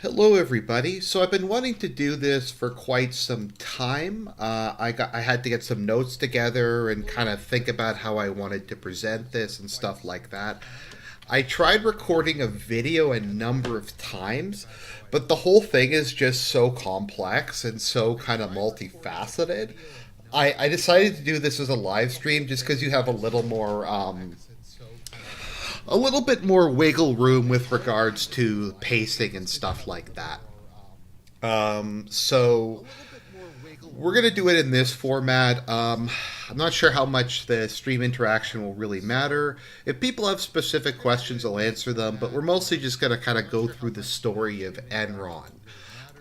Hello, everybody. So I've been wanting to do this for quite some time. I had to get some notes together and kind of think about how I wanted to present this and stuff like that. I tried recording a video a number of times, but the whole thing is just so complex and so kind of multifaceted. I decided to do this as a live stream just because you have a little bit more wiggle room with regards to pacing and stuff like that. So we're gonna do it in this format. I'm not sure how much the stream interaction will really matter. If people have specific questions, I'll answer them. But we're mostly just gonna kind of go through the story of Enron,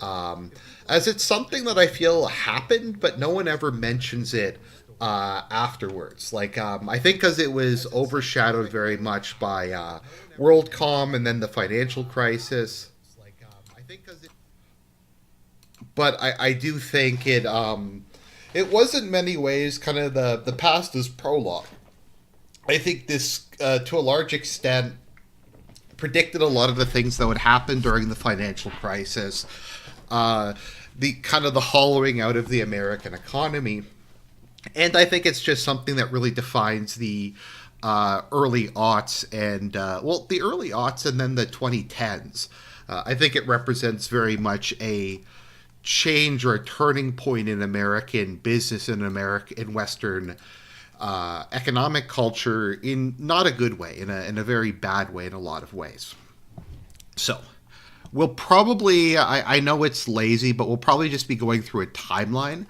um, as it's something that I feel happened, but no one ever mentions it afterwards. I think because it was overshadowed very much by WorldCom and then the financial crisis. But I do think it was in many ways kind of the past is prologue. I think this, to a large extent, predicted a lot of the things that would happen during the financial crisis, uh, the kind of the hollowing out of the American economy, and I think it's just something that really defines the early aughts and the early aughts and then the 2010s. I think it represents very much a change or a turning point in American business and in Western economic culture in not a good way, in a very bad way in a lot of ways. So we'll probably, I know it's lazy, but we'll probably just be going through a timeline.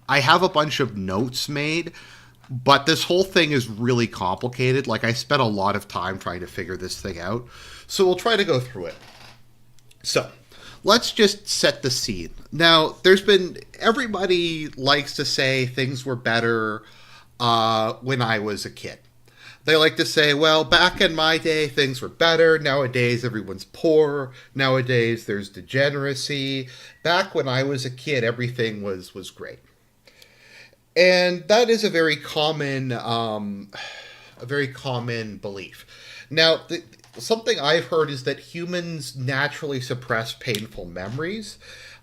I have a bunch of notes made, but this whole thing is really complicated. Like, I spent a lot of time trying to figure this thing out. So we'll try to go through it. So let's just set the scene. Now, everybody likes to say things were better when I was a kid. They like to say, well, back in my day, things were better. Nowadays, everyone's poor. Nowadays, there's degeneracy. Back when I was a kid, everything was great. And that is a very common belief. Now, something I've heard is that humans naturally suppress painful memories,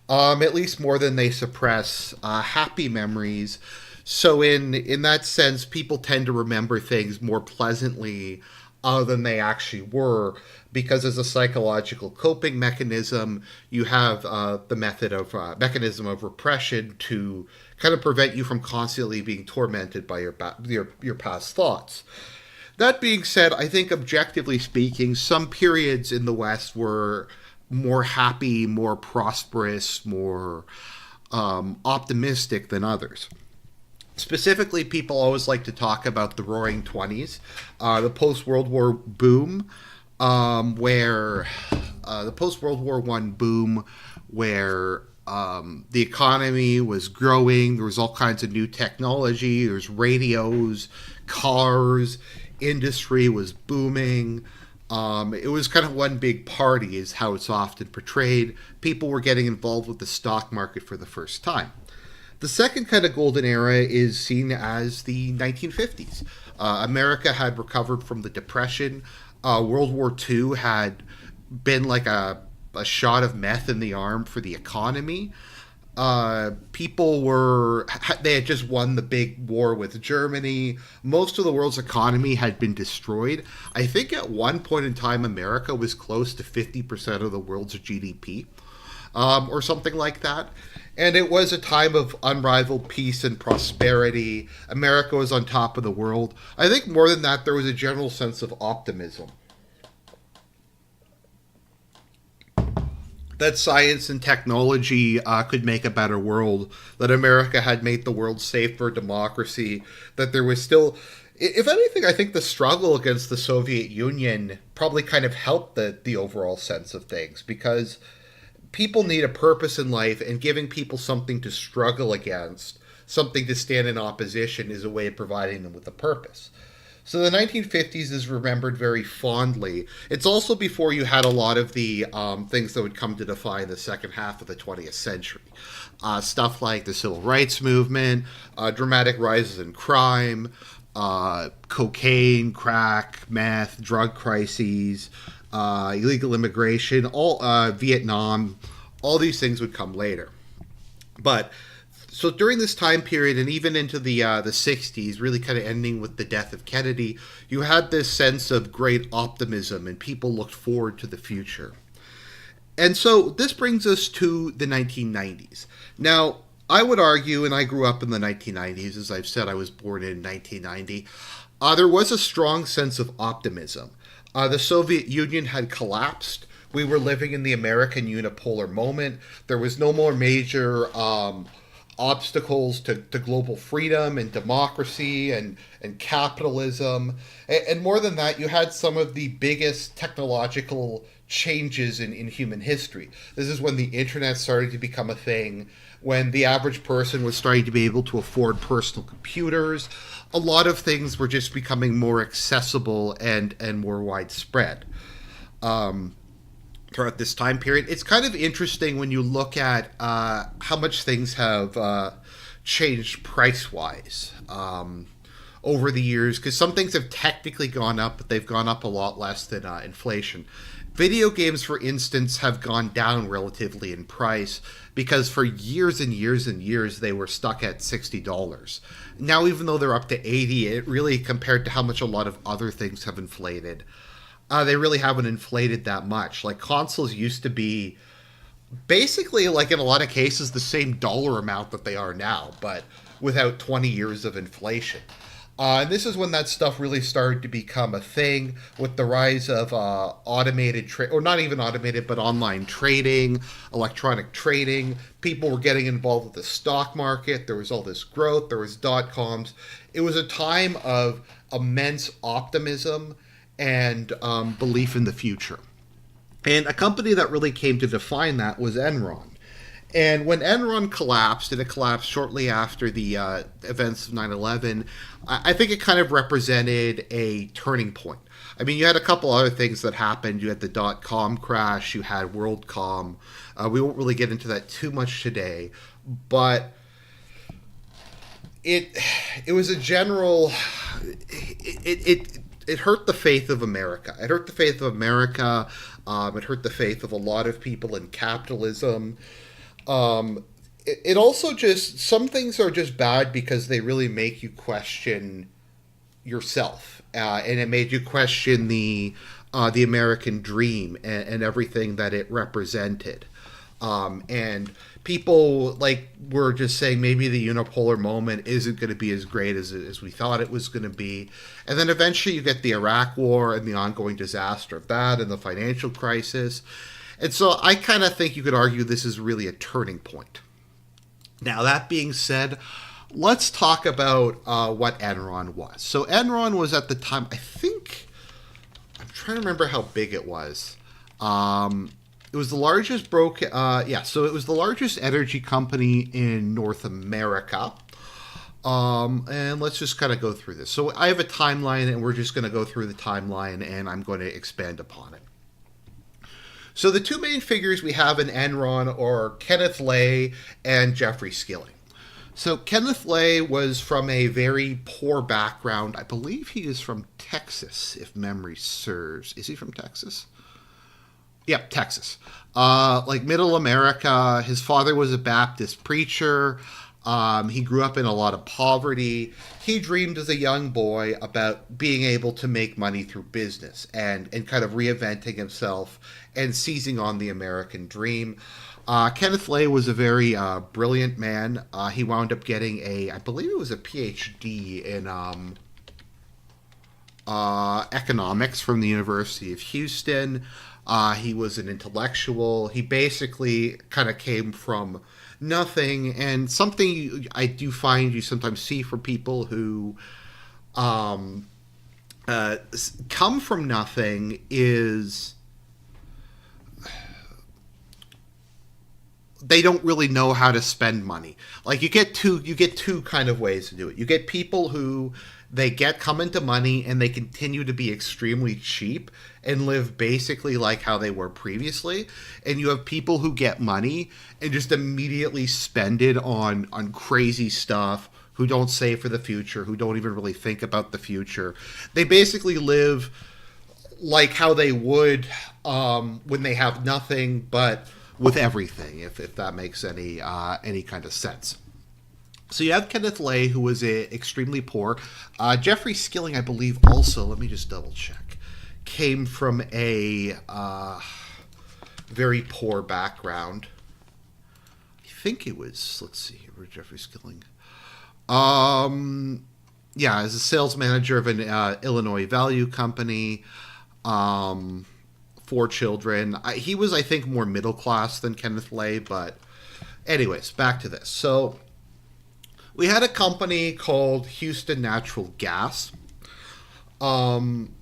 at least more than they suppress happy memories. So, in that sense, people tend to remember things more pleasantly than they actually were, because as a psychological coping mechanism, you have the mechanism of repression to kind of prevent you from constantly being tormented by your past thoughts. That being said, I think objectively speaking, some periods in the West were more happy, more prosperous, more optimistic than others. Specifically, people always like to talk about the Roaring Twenties, the post-World War boom, where the post-World War One boom, where the economy was growing. There was all kinds of new technology. There's radios, cars, industry was booming. It was kind of one big party, is how it's often portrayed. People were getting involved with the stock market for the first time. The second kind of golden era is seen as the 1950s. America had recovered from the Depression. World War II had been like a shot of meth in the arm for the economy. They had just won the big war with Germany. Most of the world's economy had been destroyed. I think at one point in time, America was close to 50% of the world's GDP, or something like that. And it was a time of unrivaled peace and prosperity. America was on top of the world. I think more than that, there was a general sense of optimism that science and technology could make a better world, that America had made the world safe for democracy, that there was still, if anything, I think the struggle against the Soviet Union probably kind of helped the overall sense of things, because people need a purpose in life, and giving people something to struggle against, something to stand in opposition, is a way of providing them with a purpose. So the 1950s is remembered very fondly. It's also before you had a lot of the things that would come to define the second half of the 20th century. Stuff like the Civil Rights Movement, dramatic rises in crime, cocaine, crack, meth, drug crises, illegal immigration, all Vietnam, all these things would come later. But so during this time period, and even into the 60s, really kind of ending with the death of Kennedy, you had this sense of great optimism, and people looked forward to the future. And so this brings us to the 1990s. Now, I would argue, and I grew up in the 1990s, as I've said, I was born in 1990, there was a strong sense of optimism. The Soviet Union had collapsed. We were living in the American unipolar moment. There was no more major obstacles to global freedom and democracy and capitalism. And more than that, you had some of the biggest technological changes in human history. This is when the internet started to become a thing, when the average person was starting to be able to afford personal computers. A lot of things were just becoming more accessible and more widespread. Throughout this time period, it's kind of interesting when you look at how much things have changed price-wise over the years, because some things have technically gone up, but they've gone up a lot less than inflation. Video games, for instance, have gone down relatively in price because for years and years and years they were stuck at $60. Now, even though they're up to $80, it really, compared to how much a lot of other things have inflated, they really haven't inflated that much. Like, consoles used to be basically, like in a lot of cases, the same dollar amount that they are now, but without 20 years of inflation. And this is when that stuff really started to become a thing with the rise of automated trade, or not even automated, but online trading, electronic trading. People were getting involved with the stock market. There was all this growth. There was dot-coms. It was a time of immense optimism and belief in the future. And a company that really came to define that was Enron. And when Enron collapsed, and it collapsed shortly after the events of 9/11, I think it kind of represented a turning point. I mean, you had a couple other things that happened. You had the dot-com crash. You had WorldCom. We won't really get into that too much today. But it was a general... It hurt the faith of America. It hurt the faith of America. It hurt the faith of a lot of people in capitalism. It also just, some things are just bad because they really make you question yourself, and it made you question the American dream and everything that it represented. And people were just saying maybe the unipolar moment isn't going to be as great as we thought it was going to be. And then eventually you get the Iraq War and the ongoing disaster of that and the financial crisis. And so I kind of think you could argue this is really a turning point. Now, that being said, let's talk about what Enron was. So Enron was at the time, I'm trying to remember how big it was. It was the largest it was the largest energy company in North America. And let's just kind of go through this. So I have a timeline, and we're just going to go through the timeline, and I'm going to expand upon it. So the two main figures we have in Enron are Kenneth Lay and Jeffrey Skilling. So Kenneth Lay was from a very poor background. I believe he is from Texas, if memory serves. Is he from Texas? Yep, Texas. Middle America. His father was a Baptist preacher. He grew up in a lot of poverty. He dreamed as a young boy about being able to make money through business and kind of reinventing himself and seizing on the American dream. Kenneth Lay was a very brilliant man. He wound up getting I believe it was a PhD in economics from the University of Houston. He was an intellectual. He basically kind of came from nothing, and something I do find you sometimes see for people who come from nothing is they don't really know how to spend money. Like you get two kind of ways to do it. You get people who come into money and they continue to be extremely cheap and live basically like how they were previously. And you have people who get money and just immediately spend it on crazy stuff, who don't save for the future, who don't even really think about the future. They basically live like how they would when they have nothing, but with everything, if that makes any kind of sense. So you have Kenneth Lay, who was extremely poor. Jeffrey Skilling, I believe, also, let me just double check, came from a very poor background. I think it was, let's see here, where's Jeffrey Skilling? Yeah, as a sales manager of an Illinois value company, 4 children. He was, I think, more middle class than Kenneth Lay, but anyways, back to this. So we had a company called Houston Natural Gas. And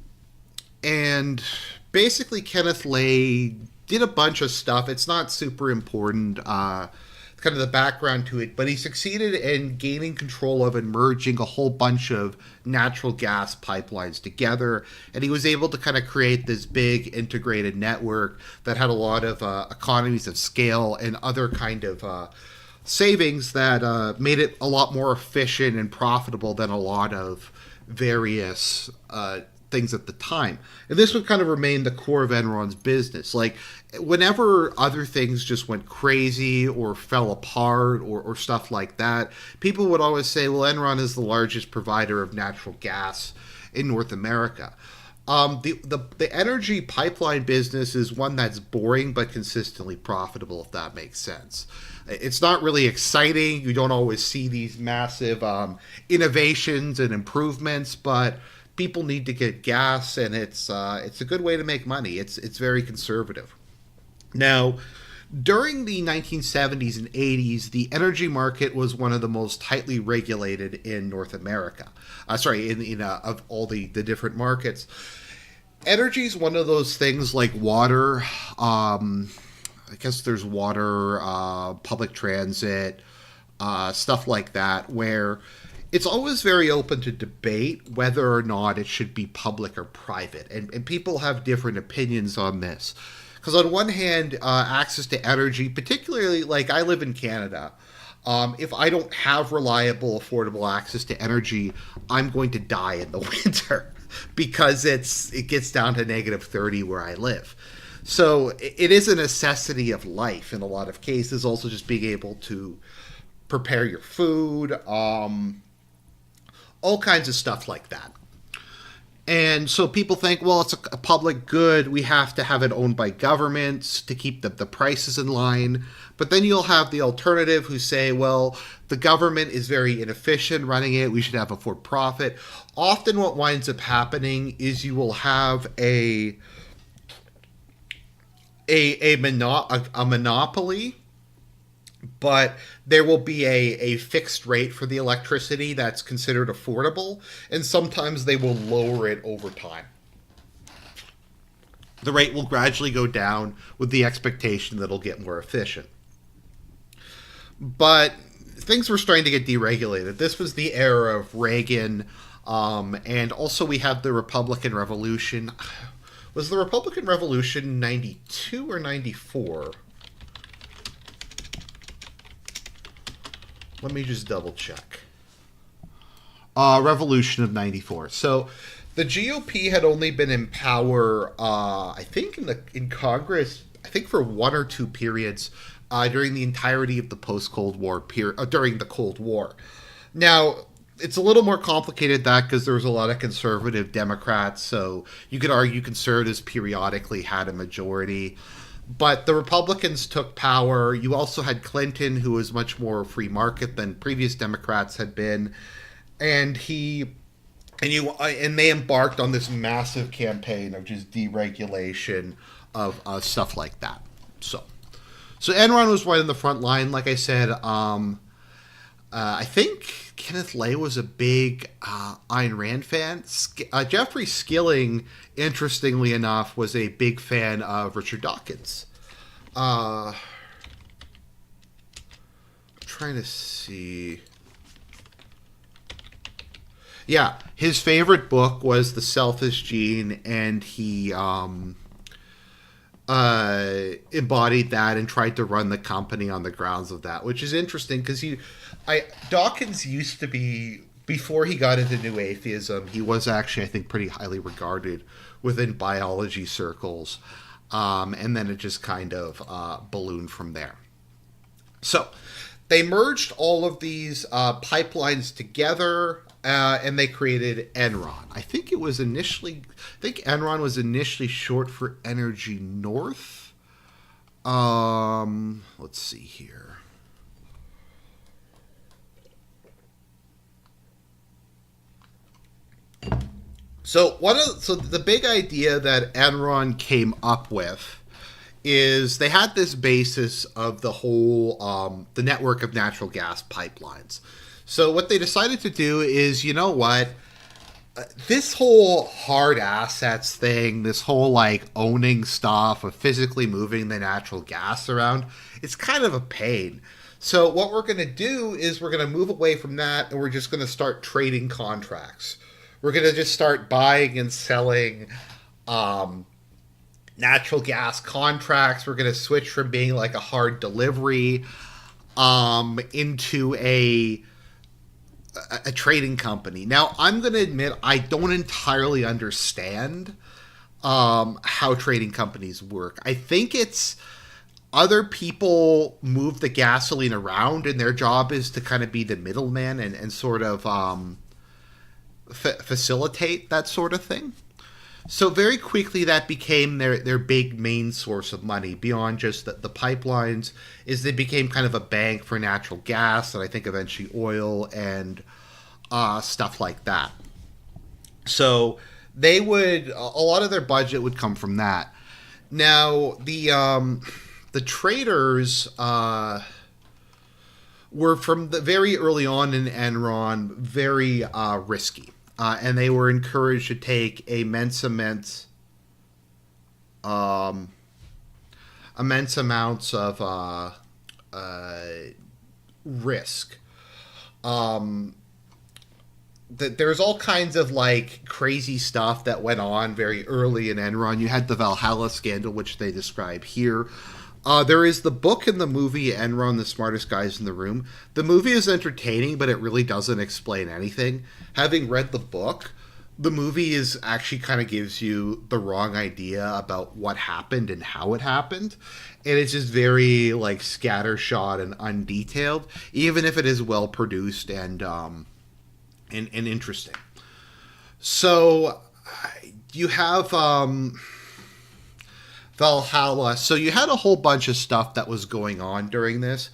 basically Kenneth Lay did a bunch of stuff. It's not super important, kind of the background to it, but he succeeded in gaining control of and merging a whole bunch of natural gas pipelines together. And he was able to kind of create this big integrated network that had a lot of economies of scale and other kind of savings that made it a lot more efficient and profitable than a lot of various things at the time. And this would kind of remain the core of Enron's business. Like, whenever other things just went crazy or fell apart or stuff like that, people would always say, well, Enron is the largest provider of natural gas in North America. The energy pipeline business is one that's boring but consistently profitable, if that makes sense. It's not really exciting. You don't always see these massive innovations and improvements, but people need to get gas, and it's a good way to make money. It's very conservative. Now, during the 1970s and 80s, the energy market was one of the most tightly regulated in North America. Of all the different markets. Energy is one of those things like water. I guess there's water, public transit, stuff like that, where it's always very open to debate whether or not it should be public or private. And people have different opinions on this. Because on one hand, access to energy, particularly, like, I live in Canada, if I don't have reliable, affordable access to energy, I'm going to die in the winter because it gets down to -30 where I live. So it is a necessity of life in a lot of cases. Also, just being able to prepare your food, all kinds of stuff like that. And so people think, well, it's a public good. We have to have it owned by governments to keep the prices in line. But then you'll have the alternative who say, well, the government is very inefficient running it. We should have a for-profit. Often what winds up happening is you will have a monopoly, but there will be a fixed rate for the electricity that's considered affordable, and sometimes they will lower it over time. The rate will gradually go down with the expectation that it'll get more efficient. But things were starting to get deregulated. This was the era of Reagan, and also we have the Republican Revolution. Was the Republican Revolution 92 or 94? Let me just double check. Revolution of 94. So the GOP had only been in power, I think in Congress, I think for 1 or 2 periods during the entirety of the post-Cold War period, during the Cold War. Now, it's a little more complicated that because there was a lot of conservative Democrats, so you could argue conservatives periodically had a majority. But the Republicans took power. You also had Clinton, who was much more free market than previous Democrats had been, and they embarked on this massive campaign of just deregulation of stuff like that. So Enron was right in the front line. Like I said, I think Kenneth Lay was a big Ayn Rand fan. Jeffrey Skilling, interestingly enough, was a big fan of Richard Dawkins. I'm trying to see. Yeah, his favorite book was The Selfish Gene, and he embodied that and tried to run the company on the grounds of that, which is interesting because Dawkins used to be before he got into new atheism, he was actually, I think, pretty highly regarded within biology circles. And then it just kind of ballooned from there. So they merged all of these pipelines together, and they created Enron. I think Enron was initially short for Energy North. Let's see here. So the big idea that Enron came up with is they had this basis of the whole the network of natural gas pipelines. So what they decided to do is, you know what, this whole hard assets thing, this whole like owning stuff of physically moving the natural gas around, it's kind of a pain. So what we're going to do is we're going to move away from that, and we're just going to start trading contracts. We're going to just start buying and selling natural gas contracts. We're going to switch from being like a hard delivery into a trading company. Now, I'm going to admit I don't entirely understand how trading companies work. I think it's other people move the gasoline around, and their job is to kind of be the middleman and sort of facilitate that sort of thing. So very quickly that became their big main source of money beyond just the pipelines, is they became kind of a bank for natural gas and I think eventually oil and stuff like that. So they would, a lot of their budget would come from that. Now the traders were from the very early on in Enron very risky. And they were encouraged to take immense amounts of risk. There's all kinds of like crazy stuff that went on very early in Enron. You had the Valhalla scandal, which they describe here. There is the book and the movie Enron, the Smartest Guys in the Room. The movie is entertaining, but it really doesn't explain anything. Having read the book, the movie is actually kind of gives you the wrong idea about what happened and how it happened. And it's just very like scattershot and undetailed, even if it is well produced and interesting. So you have Valhalla. So you had a whole bunch of stuff that was going on during this.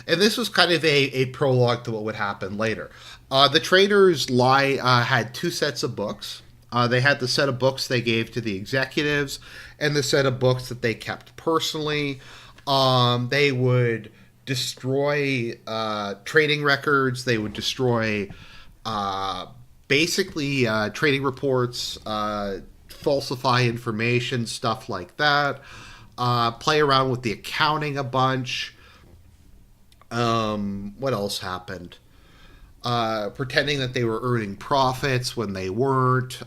And this was kind of a prologue to what would happen later. The traders had two sets of books. They had the set of books they gave to the executives and the set of books that they kept personally. They would destroy trading records. They would destroy basically trading reports, falsify information, stuff like that. Play around with the accounting a bunch. What else happened? Pretending that they were earning profits when they weren't,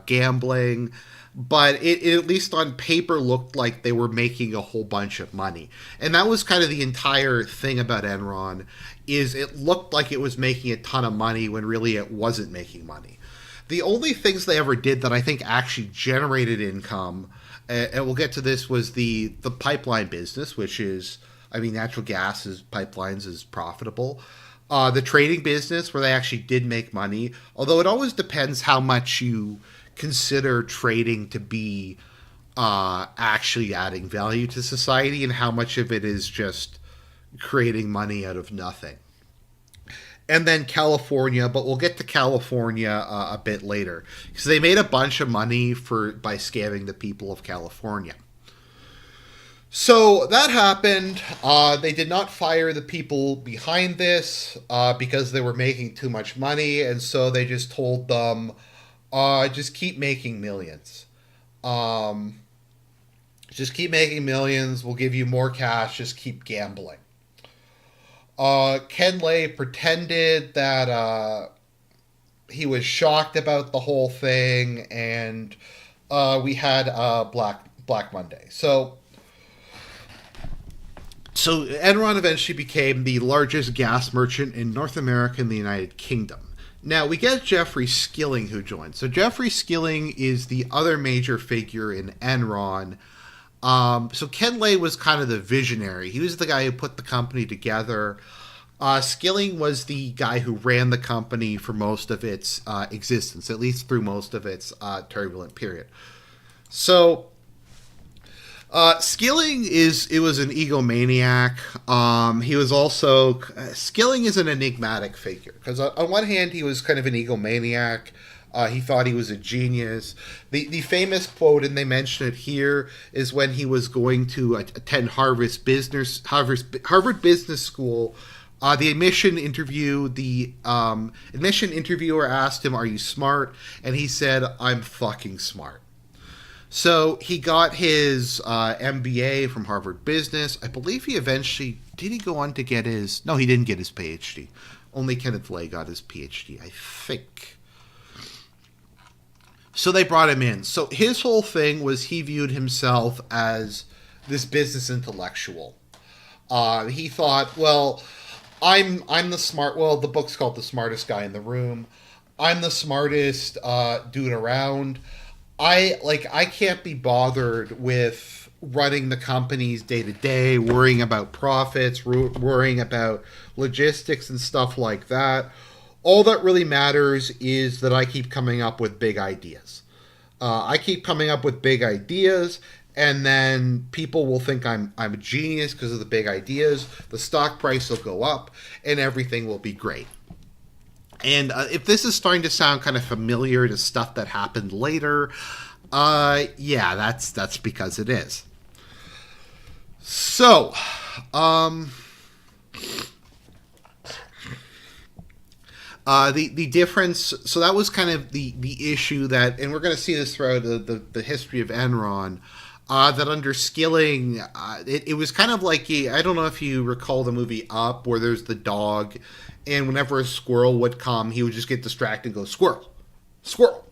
gambling. But it at least on paper looked like they were making a whole bunch of money. And that was kind of the entire thing about Enron, is it looked like it was making a ton of money when really it wasn't making money. The only things they ever did that I think actually generated income, and we'll get to this, was the pipeline business, which is, I mean, natural gas pipelines is profitable. The trading business, where they actually did make money, although it always depends how much you consider trading to be actually adding value to society and how much of it is just creating money out of nothing. And then California, but we'll get to California a bit later, because they made a bunch of money by scamming the people of California. So that happened. They did not fire the people behind this because they were making too much money, and so they just told them, just keep making millions. Just keep making millions. We'll give you more cash. Just keep gambling. Ken Lay pretended that he was shocked about the whole thing, and we had Black Monday. So Enron eventually became the largest gas merchant in North America and the United Kingdom. Now we get Jeffrey Skilling who joined. So Jeffrey Skilling is the other major figure in Enron. So Ken Lay was kind of the visionary. He was the guy who put the company together. Skilling was the guy who ran the company for most of its existence, at least through most of its turbulent period. So Skilling was an egomaniac. He was also Skilling is an enigmatic figure because on one hand he was kind of an egomaniac. He thought he was a genius. The famous quote, and they mention it here, is when he was going to attend Harvard Business School. The admission interviewer asked him, "Are you smart?" And he said, "I'm fucking smart." So he got his MBA from Harvard Business. I believe he eventually did. He go on to get his? No, he didn't get his PhD. Only Kenneth Lay got his PhD, I think. So they brought him in. So his whole thing was he viewed himself as this business intellectual. He thought, well, I'm the smart. Well, the book's called The Smartest Guy in the Room. I'm the smartest dude around. I can't be bothered with running the companies day to day, worrying about profits, worrying about logistics and stuff like that. All that really matters is that I keep coming up with big ideas. I keep coming up with big ideas, and then people will think I'm a genius because of the big ideas. The stock price will go up, and everything will be great. And if this is starting to sound kind of familiar to stuff that happened later, yeah, that's because it is. So, the difference, so that was kind of the issue that, and we're going to see this throughout the history of Enron, that under Skilling, it was kind of like, I don't know if you recall the movie Up, where there's the dog, and whenever a squirrel would come, he would just get distracted and go, squirrel, squirrel.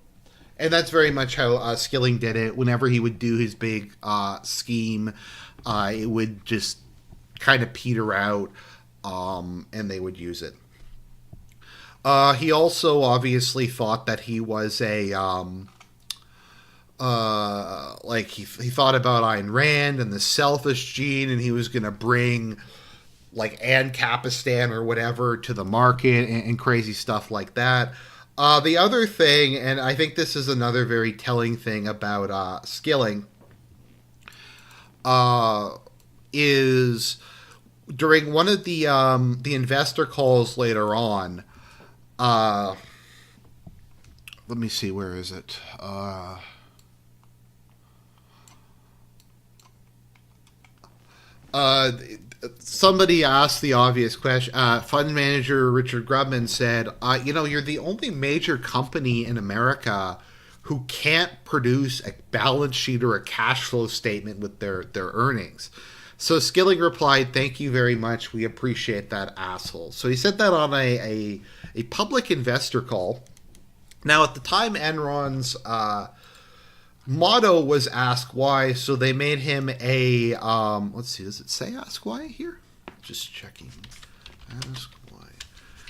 And that's very much how Skilling did it. Whenever he would do his big scheme, it would just kind of peter out, and they would use it. He also obviously thought that he was he thought about Ayn Rand and the selfish gene, and he was going to bring like Ann Capistan or whatever to the market and crazy stuff like that. The other thing, and I think this is another very telling thing about Skilling, is during one of the investor calls later on. Let me see, where is it? Somebody asked the obvious question. Fund manager Richard Grubman said, you're the only major company in America who can't produce a balance sheet or a cash flow statement with their earnings. So Skilling replied, "Thank you very much. We appreciate that, asshole." So he said that on a public investor call. Now, at the time, Enron's motto was "Ask Why," so they made him a let's see, does it say "Ask Why" here? Just checking. Ask Why.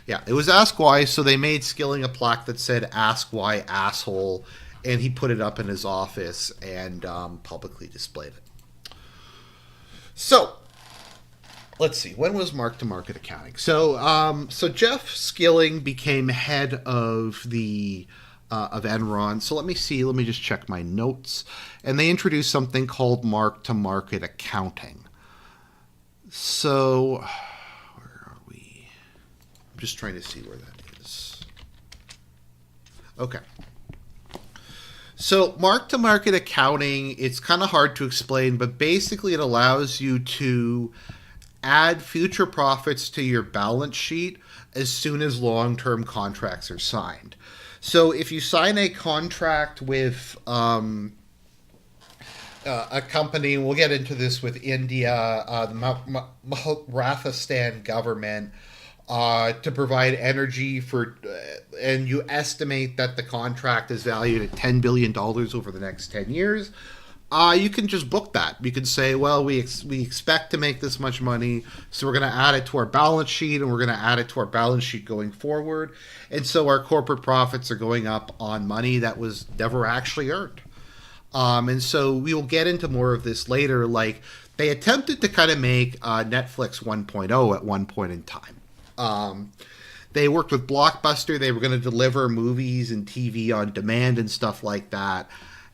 Yeah, it was "Ask Why," so they made Skilling a plaque that said "Ask Why, asshole," and he put it up in his office and publicly displayed it. So, let's see. When was mark-to-market accounting? So Jeff Skilling became head of the of Enron. So let me see. Let me just check my notes. And they introduced something called mark-to-market accounting. So, where are we? I'm just trying to see where that is. Okay. So mark-to-market accounting, it's kind of hard to explain, but basically it allows you to add future profits to your balance sheet as soon as long-term contracts are signed. So if you sign a contract with a company, we'll get into this with India, the Maharashtra government, to provide energy for, and you estimate that the contract is valued at $10 billion over the next 10 years. you can just book that. You can say, well, we expect to make this much money, so we're going to add it to our balance sheet, and we're going to add it to our balance sheet going forward. And so our corporate profits are going up on money that was never actually earned. And so we will get into more of this later. Like, they attempted to kind of make Netflix 1.0 at one point in time. They worked with Blockbuster. They were going to deliver movies and TV on demand and stuff like that.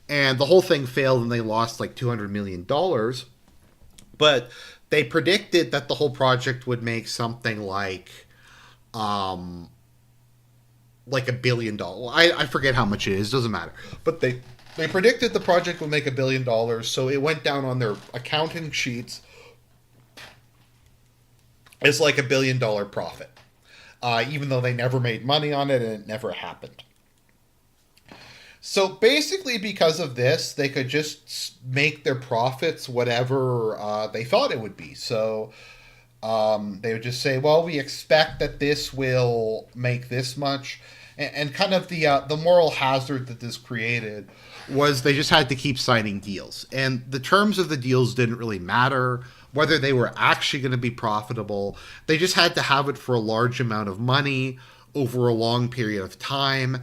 And the whole thing failed, and they lost like $200 million. But they predicted that the whole project would make something like $1 billion. I forget how much it is. Doesn't matter. But they predicted the project would make $1 billion, so it went down on their accounting sheets as like $1 billion profit, even though they never made money on it and it never happened. So basically, because of this, they could just make their profits whatever they thought it would be. So they would just say, well, we expect that this will make this much. And kind of the moral hazard that this created was they just had to keep signing deals. And the terms of the deals didn't really matter, whether they were actually going to be profitable. They just had to have it for a large amount of money over a long period of time.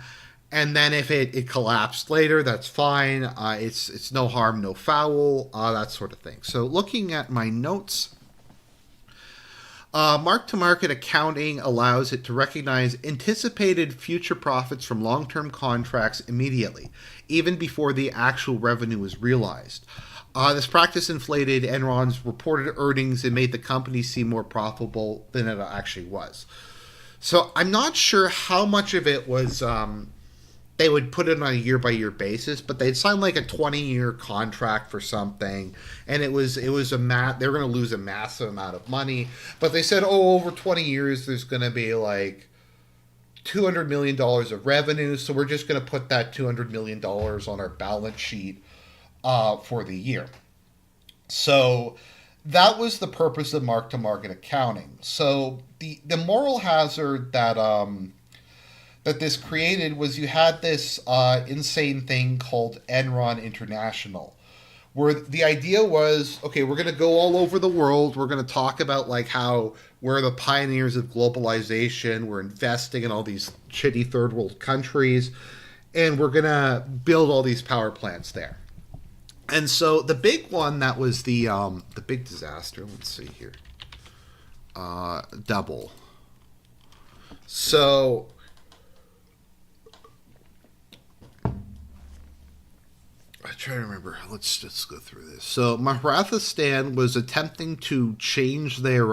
And then if it collapsed later, that's fine. It's no harm, no foul, that sort of thing. So looking at my notes, mark-to-market accounting allows it to recognize anticipated future profits from long-term contracts immediately, even before the actual revenue is realized. This practice inflated Enron's reported earnings and made the company seem more profitable than it actually was. So I'm not sure how much of it was... they would put it on a year-by-year basis, but they'd sign like a 20-year contract for something, and they were going to lose a massive amount of money. But they said, over 20 years, there's going to be like $200 million of revenue, so we're just going to put that $200 million on our balance sheet for the year. So that was the purpose of mark-to-market accounting. So the moral hazard that this created was you had this insane thing called Enron International, where the idea was, okay, we're going to go all over the world. We're going to talk about like how we're the pioneers of globalization. We're investing in all these shitty third world countries, and we're going to build all these power plants there. And so the big one that was the big disaster, let's see here, double. So... I try to remember. Let's just go through this. So Maharatha was attempting to change their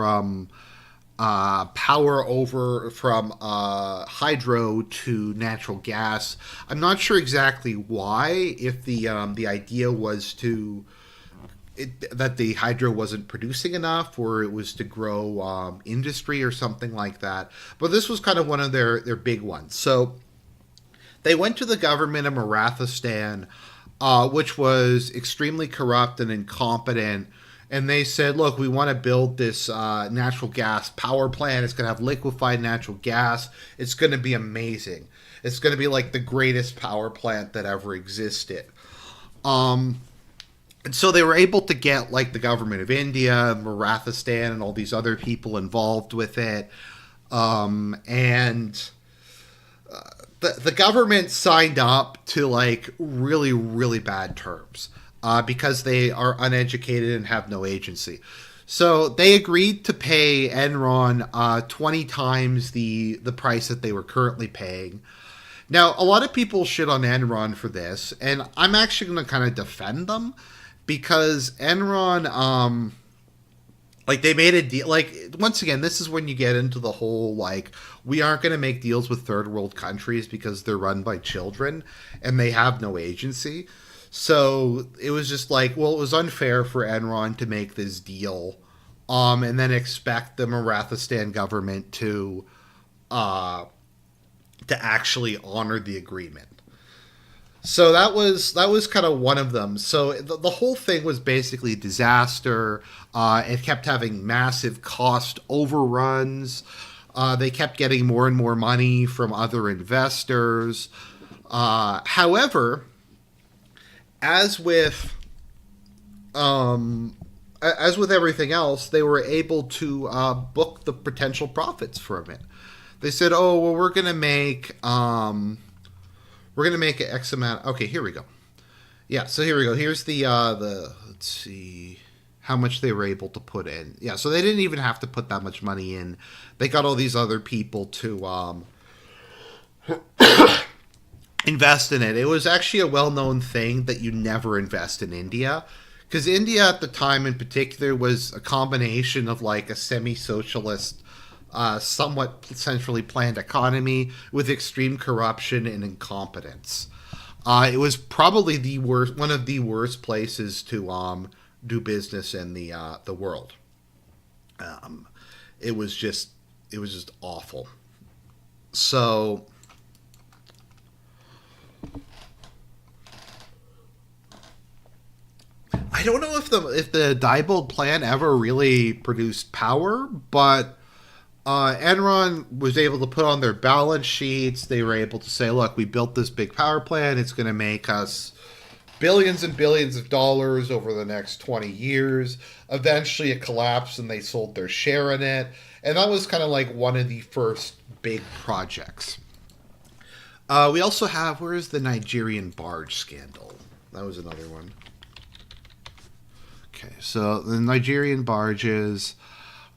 power over from hydro to natural gas. I'm not sure exactly why. If the idea was that the hydro wasn't producing enough, or it was to grow industry or something like that. But this was kind of one of their big ones. So they went to the government of Maratha, which was extremely corrupt and incompetent. And they said, look, we want to build this natural gas power plant. It's going to have liquefied natural gas. It's going to be amazing. It's going to be like the greatest power plant that ever existed. And so they were able to get like the government of India, Maratha, and all these other people involved with it. The government signed up to like really, really bad terms because they are uneducated and have no agency. So they agreed to pay Enron 20 times the price that they were currently paying. Now, a lot of people shit on Enron for this, and I'm actually going to kind of defend them because Enron... like, they made a deal. Like, once again, this is when you get into the whole, like, we aren't going to make deals with third world countries because they're run by children and they have no agency. So it was just like, well, it was unfair for Enron to make this deal and then expect the Maratha government to actually honor the agreement. So that was kind of one of them. So the whole thing was basically a disaster. It kept having massive cost overruns. They kept getting more and more money from other investors. However, as with as with everything else, they were able to book the potential profits from it. They said, "Oh, well, we're gonna make an X amount." Okay, here we go. Yeah, so here we go. Here's the let's see how much they were able to put in. Yeah, so they didn't even have to put that much money in. They got all these other people to invest in it. It was actually a well-known thing that you never invest in India, because India at the time in particular was a combination of like a semi-socialist, somewhat centrally planned economy with extreme corruption and incompetence. It was probably the worst, one of the worst places to do business in the world. Um, it was just it was just awful. So I don't know if the Diebold plan ever really produced power, but Enron was able to put on their balance sheets. They were able to say, "Look, we built this big power plant. It's going to make us billions and billions of dollars over the next 20 years." Eventually, it collapsed, and they sold their share in it. And that was kind of like one of the first big projects. We also have, where is the Nigerian barge scandal? That was another one. Okay, so the Nigerian barges,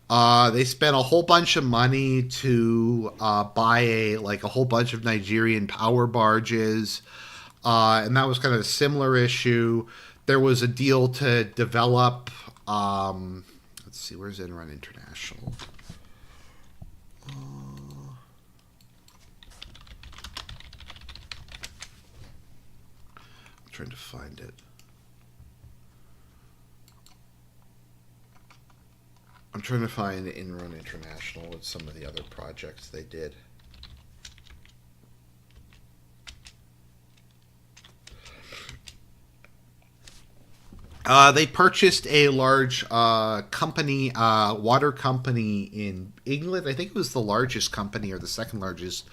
they spent a whole bunch of money to buy a whole bunch of Nigerian power barges, and that was kind of a similar issue. There was a deal to develop. Let's see, where's Enron International? I'm trying to find it. I'm trying to find Enron International with some of the other projects they did. They purchased a large company, water company in England. I think it was the largest company or the second largest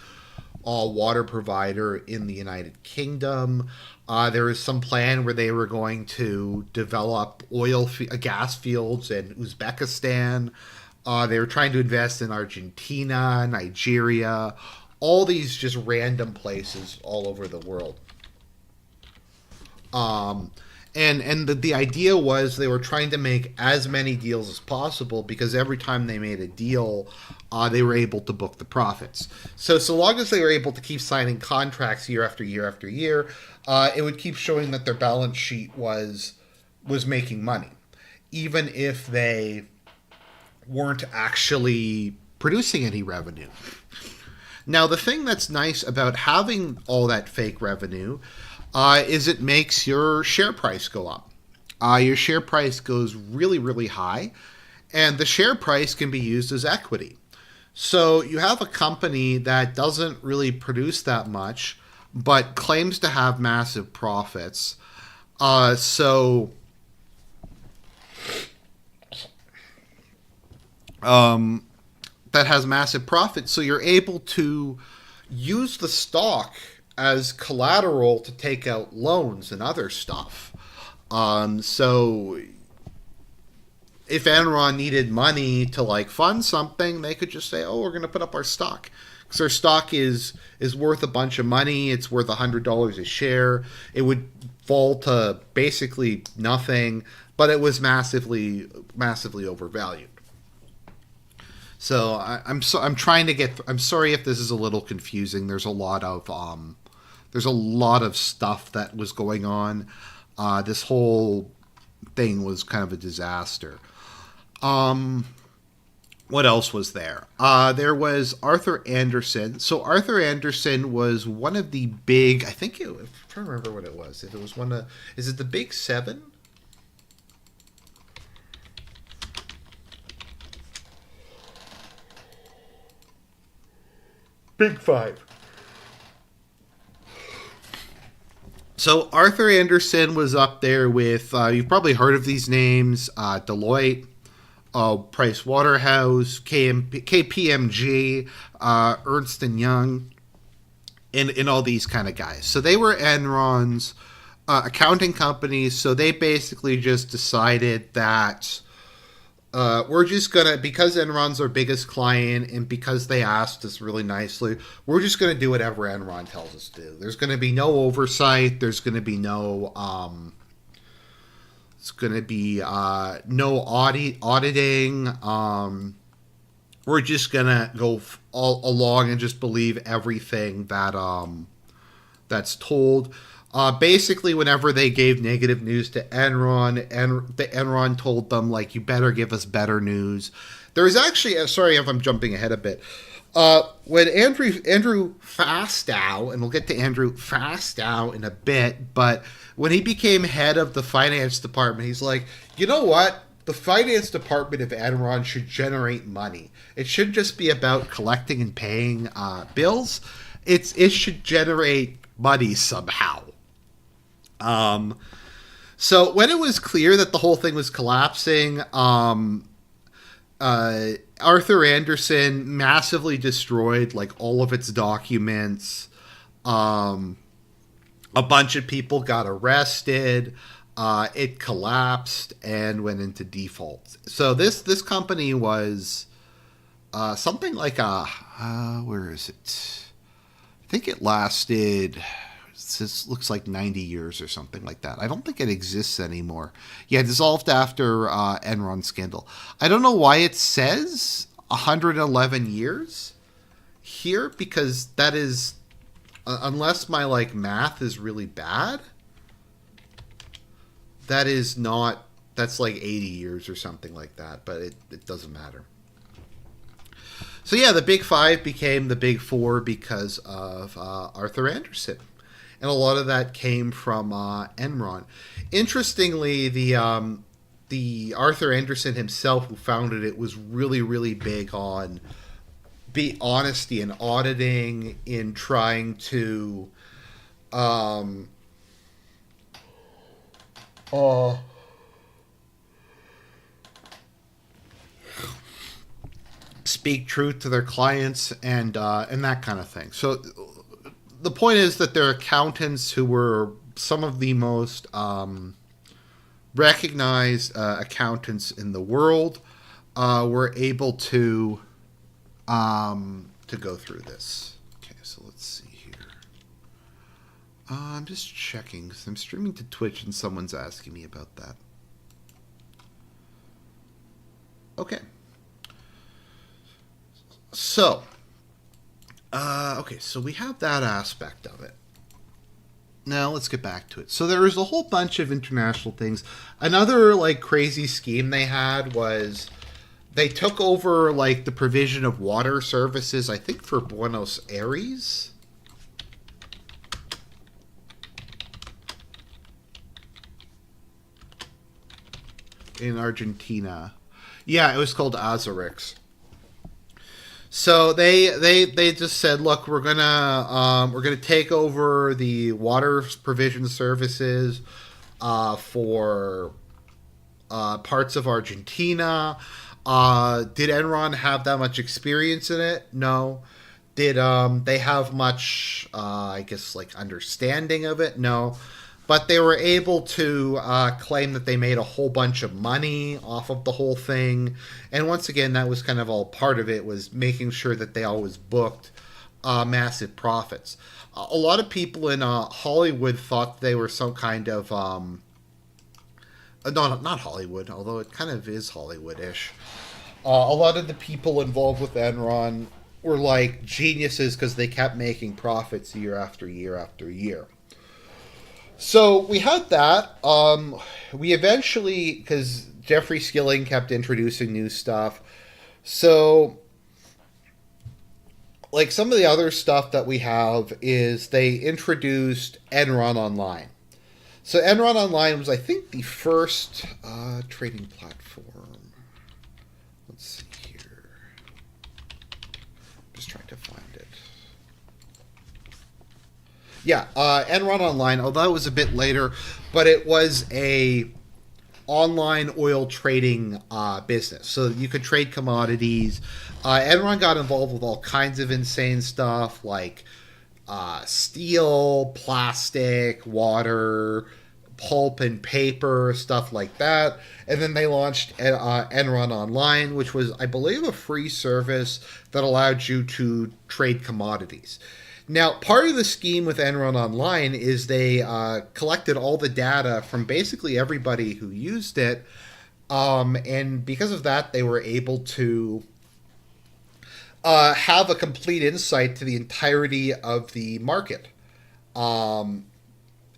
water provider in the United Kingdom. There was some plan where they were going to develop gas fields in Uzbekistan. They were trying to invest in Argentina, Nigeria, all these just random places all over the world. Um, and the idea was they were trying to make as many deals as possible because every time they made a deal, they were able to book the profits. So long as they were able to keep signing contracts year after year after year, it would keep showing that their balance sheet was making money, even if they weren't actually producing any revenue. Now, the thing that's nice about having all that fake revenue is it makes your share price go up. Your share price goes really, really high, and the share price can be used as equity. So you have a company that doesn't really produce that much, but claims to have massive profits. So that has massive profits. So you're able to use the stock as collateral to take out loans and other stuff. So if Enron needed money to like fund something, they could just say, "Oh, we're going to put up our stock." Because our stock is worth a bunch of money. It's worth $100 a share. It would fall to basically nothing, but it was massively, massively overvalued. So I'm trying to get. I'm sorry if this is a little confusing. There's a lot of stuff that was going on. This whole thing was kind of a disaster. What else was there? There was Arthur Andersen. So Arthur Andersen was one of the big. I'm trying to remember what it was. If it was one of, is it the Big Seven? Big Five. So Arthur Andersen was up there with, you've probably heard of these names, Deloitte, Price Waterhouse, KPMG, Ernst and Young, and all these kind of guys. So they were Enron's accounting companies. So they basically just decided that we're just gonna, because Enron's our biggest client and because they asked us really nicely, we're just gonna do whatever Enron tells us to do. There's gonna be no oversight. There's gonna be no it's gonna be no auditing. We're just gonna go all along and just believe everything that that's told. Basically, whenever they gave negative news to Enron, and the Enron told them, like, you better give us better news. There was actually, sorry if I'm jumping ahead a bit, when Andrew Fastow, and we'll get to Andrew Fastow in a bit, but when he became head of the finance department, he's like, you know what? The finance department of Enron should generate money. It should just be about collecting and paying bills. It should generate money somehow. So when it was clear that the whole thing was collapsing, Arthur Andersen massively destroyed like all of its documents. A bunch of people got arrested. It collapsed and went into default. So this company was something like where is it? I think it lasted. This looks like 90 years or something like that. I don't think it exists anymore. Yeah, dissolved after Enron scandal. I don't know why it says 111 years here, because that is, unless my like math is really bad, that is not, that's like 80 years or something like that, but it doesn't matter. So yeah, the Big Five became the Big Four because of Arthur Andersen. And a lot of that came from Enron. Interestingly, the Arthur Andersen himself, who founded it, was really, really big on honesty and auditing, in trying to speak truth to their clients and that kind of thing. So the point is that they're accountants who were some of the most recognized accountants in the world, were able to go through this. Okay, so let's see here. I'm just checking because I'm streaming to Twitch and someone's asking me about that. Okay. So, okay, so we have that aspect of it. Now let's get back to it. So there was a whole bunch of international things. Another like crazy scheme they had was they took over like the provision of water services, I think for Buenos Aires. In Argentina. Yeah, it was called Azurix. So they just said, look, we're gonna take over the water provision services for parts of Argentina. Did Enron have that much experience in it? No. Did they have much, I guess, like understanding of it? No. But they were able to claim that they made a whole bunch of money off of the whole thing. And once again, that was kind of all part of it, was making sure that they always booked massive profits. A lot of people in Hollywood thought they were some kind of... no, not Hollywood, although it kind of is Hollywood-ish. A lot of the people involved with Enron were like geniuses because they kept making profits year after year after year. So we had that. We eventually, because Jeffrey Skilling kept introducing new stuff. So, like some of the other stuff that we have is they introduced Enron Online. So Enron Online was, I think, the first trading platform. Let's see here. Just trying to find it. Yeah, Enron Online, although it was a bit later, but it was a online oil trading business. So you could trade commodities. Enron got involved with all kinds of insane stuff, like steel, plastic, water, pulp and paper, stuff like that. And then they launched Enron Online, which was, I believe, a free service that allowed you to trade commodities. Now, part of the scheme with Enron Online is they collected all the data from basically everybody who used it. And because of that, they were able to have a complete insight to the entirety of the market. Um,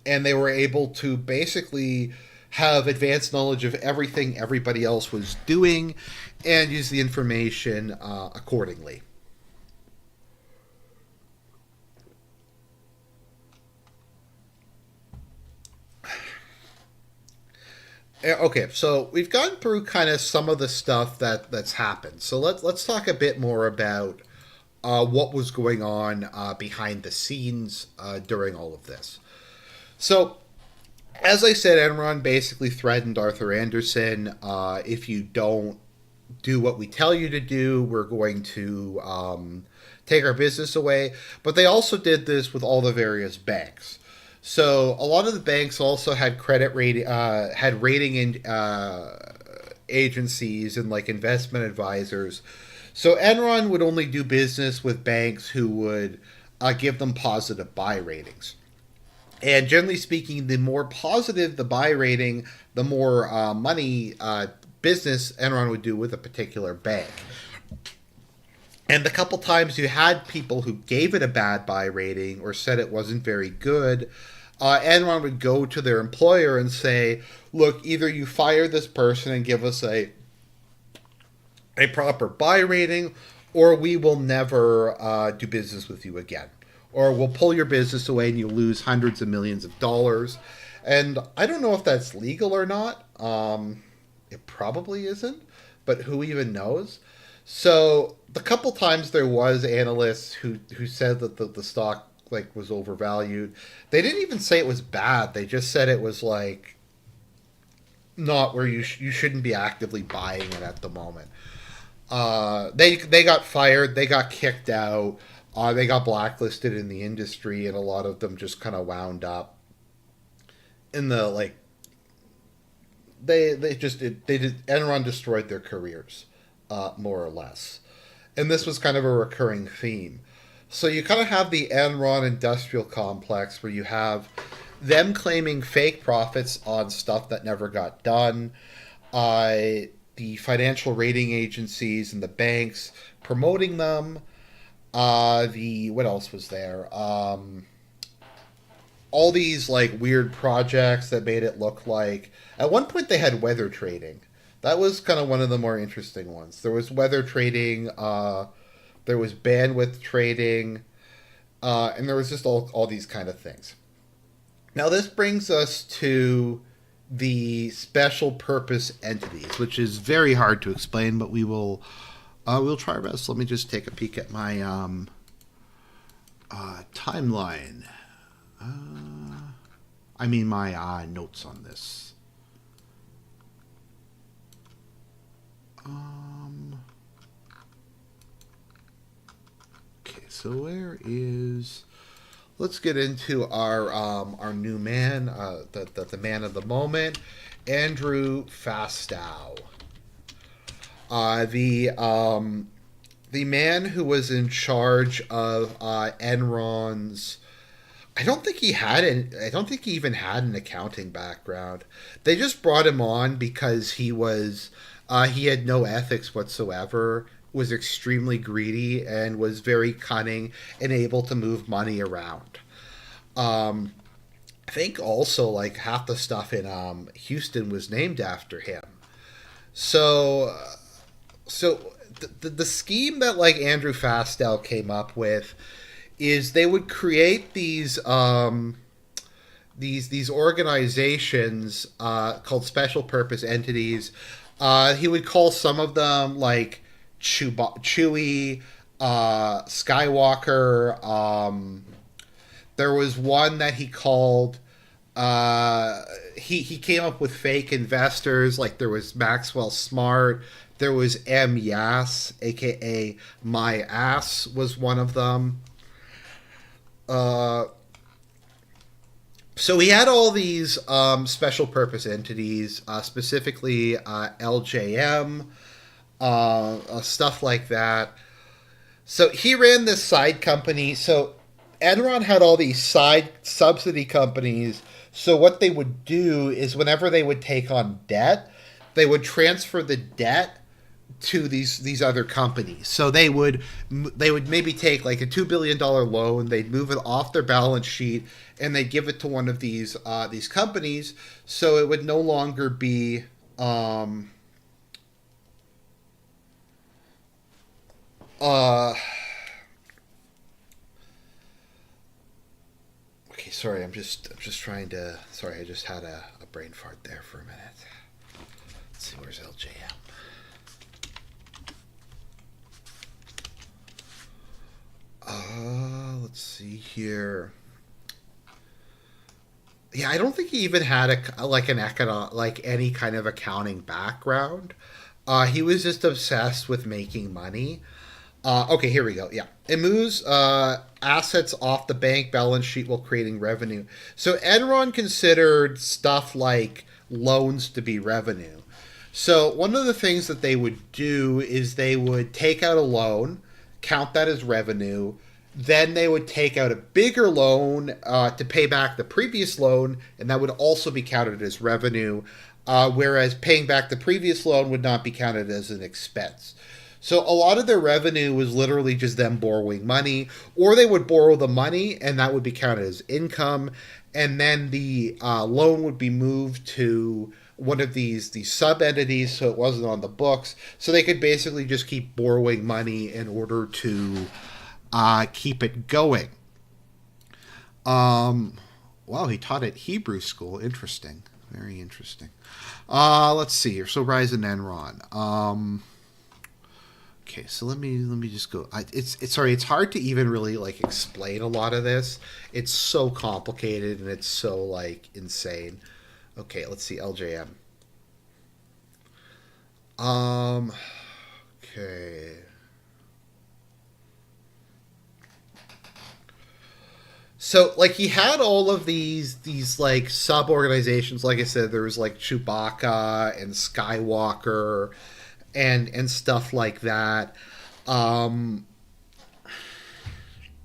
and they were able to basically have advanced knowledge of everything everybody else was doing and use the information accordingly. Okay, so we've gone through kind of some of the stuff that's happened. So let's talk a bit more about what was going on behind the scenes during all of this. So, as I said, Enron basically threatened Arthur Andersen, if you don't do what we tell you to do, we're going to take our business away. But they also did this with all the various banks. So a lot of the banks also had credit rating, had rating agencies and like investment advisors. So Enron would only do business with banks who would give them positive buy ratings. And generally speaking, the more positive the buy rating, the more money business Enron would do with a particular bank. And the couple times you had people who gave it a bad buy rating or said it wasn't very good, Enron would go to their employer and say, look, either you fire this person and give us a proper buy rating, or we will never do business with you again. Or we'll pull your business away and you'll lose hundreds of millions of dollars. And I don't know if that's legal or not. It probably isn't, but who even knows? So the couple times there was analysts who said that the stock like was overvalued. They didn't even say it was bad. They just said it was like not where you shouldn't be actively buying it at the moment. They got fired. They got kicked out. They got blacklisted in the industry, and a lot of them just kind of wound up in the like. Enron destroyed their careers, more or less, and this was kind of a recurring theme. So you kind of have the Enron industrial complex where you have them claiming fake profits on stuff that never got done. The financial rating agencies and the banks promoting them. The what else was there? All these like weird projects that made it look like at one point they had weather trading. That was kind of one of the more interesting ones. There was weather trading. There was bandwidth trading, and there was just all these kind of things. Now this brings us to the special purpose entities, which is very hard to explain, but we'll try our best. Let me just take a peek at my timeline. I mean my notes on this. Okay, so where is? Let's get into our new man, the man of the moment, Andrew Fastow. The man who was in charge of Enron's. I don't think I don't think he even had an accounting background. They just brought him on because he had no ethics whatsoever, was extremely greedy, and was very cunning and able to move money around. I think also like half the stuff in Houston was named after him. So, the scheme that like Andrew Fastow came up with is they would create these organizations called special purpose entities. He would call some of them like Chewy, Skywalker. There was one that he called. He came up with fake investors, like there was Maxwell Smart. There was M. Yass, aka My Ass, was one of them. uh, so he had all these special purpose entities, specifically LJM, stuff like that. So he ran this side company. So Enron had all these side subsidy companies. So what they would do is whenever they would take on debt, they would transfer the debt to these other companies. So they would maybe take like a $2 billion loan, they'd move it off their balance sheet, and they'd give it to one of these companies. So it would no longer be uh okay, sorry, I'm just trying to, sorry, I just had a brain fart there for a minute. Let's see, where's LJM? Let's see here. Yeah, I don't think he even had like any kind of accounting background. He was just obsessed with making money. Okay, here we go. Yeah, it moves assets off the bank balance sheet while creating revenue. So Enron considered stuff like loans to be revenue. So one of the things that they would do is they would take out a loan, count that as revenue. Then they would take out a bigger loan to pay back the previous loan, and that would also be counted as revenue, whereas paying back the previous loan would not be counted as an expense. So a lot of their revenue was literally just them borrowing money, or they would borrow the money, and that would be counted as income, and then the loan would be moved to one of these sub entities, so it wasn't on the books, so they could basically just keep borrowing money in order to keep it going. Wow, he taught at Hebrew school. Interesting. Very interesting. Let's see here. So Rise and Enron. Okay, so let me just go. It's sorry. It's hard to even really like explain a lot of this. It's so complicated and it's so like insane. Okay, let's see LJM. Okay. So like he had all of these like sub organizations. Like I said, there was like Chewbacca and Skywalker and stuff like that. Um,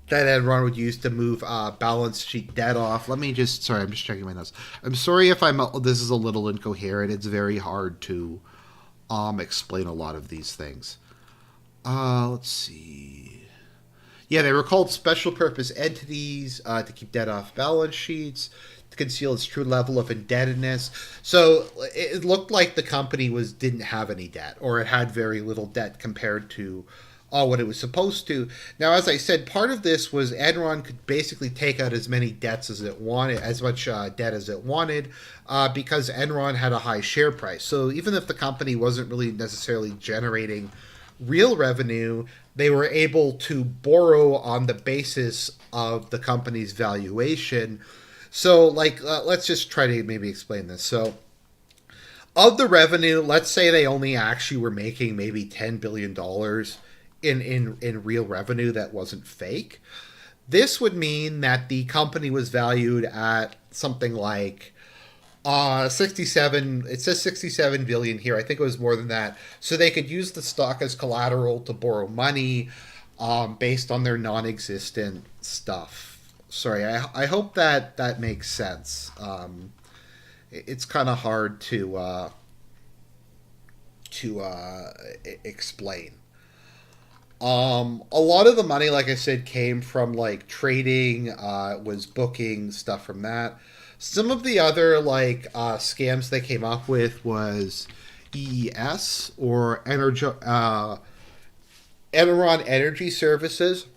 that Enron would use to move balance sheet debt off. Let me just, sorry, I'm just checking my notes. I'm sorry if this is a little incoherent. It's very hard to explain a lot of these things. Let's see. Yeah, they were called special purpose entities to keep debt off balance sheets, to conceal its true level of indebtedness. So it looked like the company didn't have any debt, or it had very little debt compared to what it was supposed to. Now, as I said, part of this was Enron could basically take out as many debts as it wanted, as much debt as it wanted, because Enron had a high share price. So even if the company wasn't really necessarily generating real revenue, they were able to borrow on the basis of the company's valuation. So, like, let's just try to maybe explain this. So, of the revenue, let's say they only actually were making maybe $10 billion in real revenue that wasn't fake. This would mean that the company was valued at something like 67, it says 67 billion here. I think it was more than that. So they could use the stock as collateral to borrow money based on their non-existent stuff. Sorry, I hope that makes sense. It's kind of hard to explain. A lot of the money, like I said, came from like trading, was booking stuff from that. Some of the other like scams they came up with was EES, or Enron Energy Services.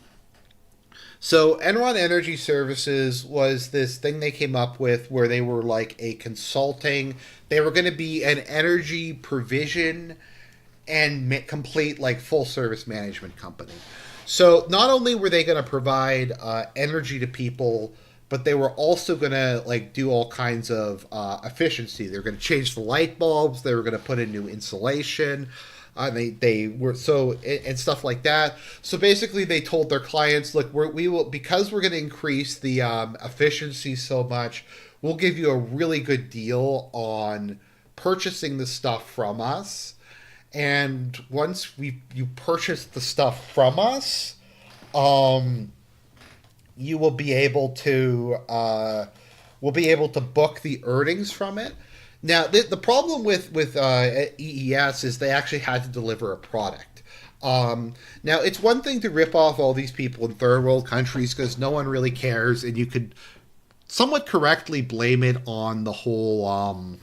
So Enron Energy Services was this thing they came up with where they were like a consulting. They were going to be an energy provision and complete like full service management company. So not only were they going to provide energy to people, but they were also going to like do all kinds of efficiency. They were going to change the light bulbs. They were going to put in new insulation. They were so and stuff like that. So basically, they told their clients, "Look, we will because we're going to increase the efficiency so much. We'll give you a really good deal on purchasing the stuff from us. And once you purchase the stuff from us, um, you will be able to we'll be able to book the earnings from it. Now, the problem with EES is they actually had to deliver a product. Now, it's one thing to rip off all these people in third world countries because no one really cares, and you could somewhat correctly blame it on the whole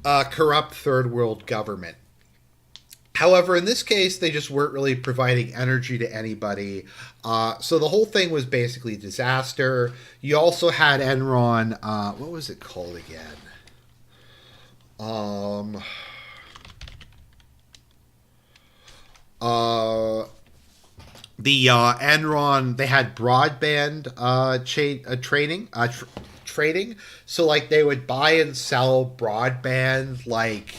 corrupt third world government. However, in this case, they just weren't really providing energy to anybody. So the whole thing was basically a disaster. You also had Enron. What was it called again? Um, uh, the Enron. They had broadband trading. So like they would buy and sell broadband like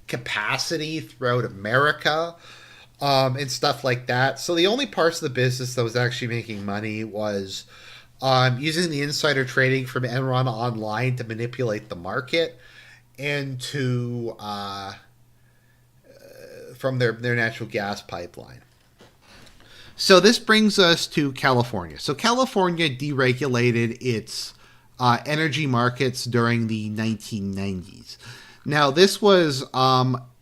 capacity throughout America, and stuff like that. So the only parts of the business that was actually making money was using the insider trading from Enron online to manipulate the market and to from their natural gas pipeline. So this brings us to California. So California deregulated its energy markets during the 1990s. Now, this was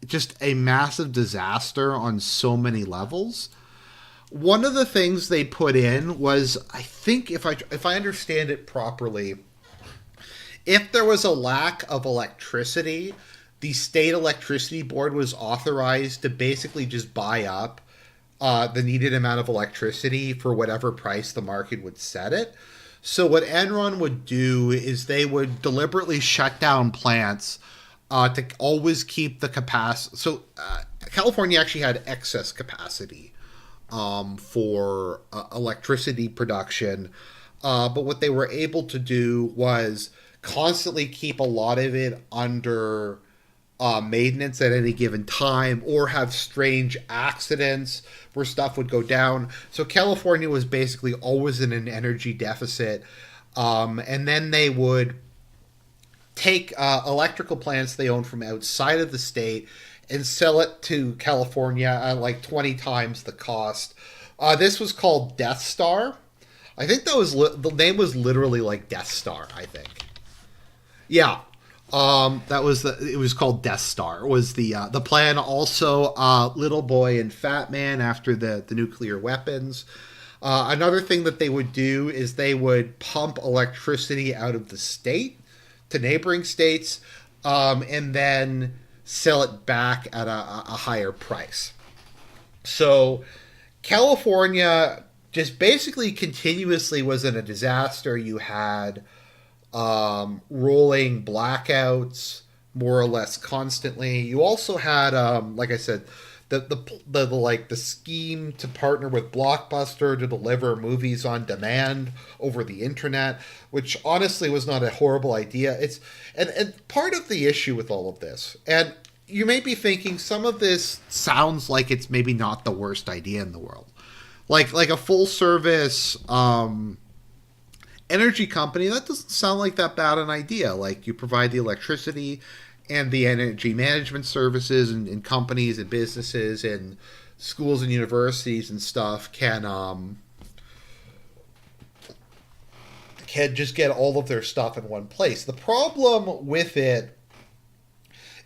just a massive disaster on so many levels. One of the things they put in was, I think, if I understand it properly, if there was a lack of electricity, the state electricity board was authorized to basically just buy up the needed amount of electricity for whatever price the market would set it. So what Enron would do is they would deliberately shut down plants to always keep the capacity. So California actually had excess capacity for electricity production. But what they were able to do was constantly keep a lot of it under maintenance at any given time, or have strange accidents where stuff would go down. So California was basically always in an energy deficit. And then they would take electrical plants they own from outside of the state and sell it to California at like 20 times the cost. This was called Death Star. I think that was the name was literally like Death Star, I think. Yeah. It was called Death Star was the plan. Also, Little Boy and Fat Man after the nuclear weapons. Another thing that they would do is they would pump electricity out of the state to neighboring states, and then sell it back at a higher price. So California just basically continuously was in a disaster. You had rolling blackouts more or less constantly. You also had, like I said, the scheme to partner with Blockbuster to deliver movies on demand over the internet, which honestly was not a horrible idea. And part of the issue with all of this, and you may be thinking some of this sounds like it's maybe not the worst idea in the world, like a full service energy company. That doesn't sound like that bad an idea. Like you provide the electricity and the energy management services, and companies and businesses and schools and universities and stuff can just get all of their stuff in one place. The problem with it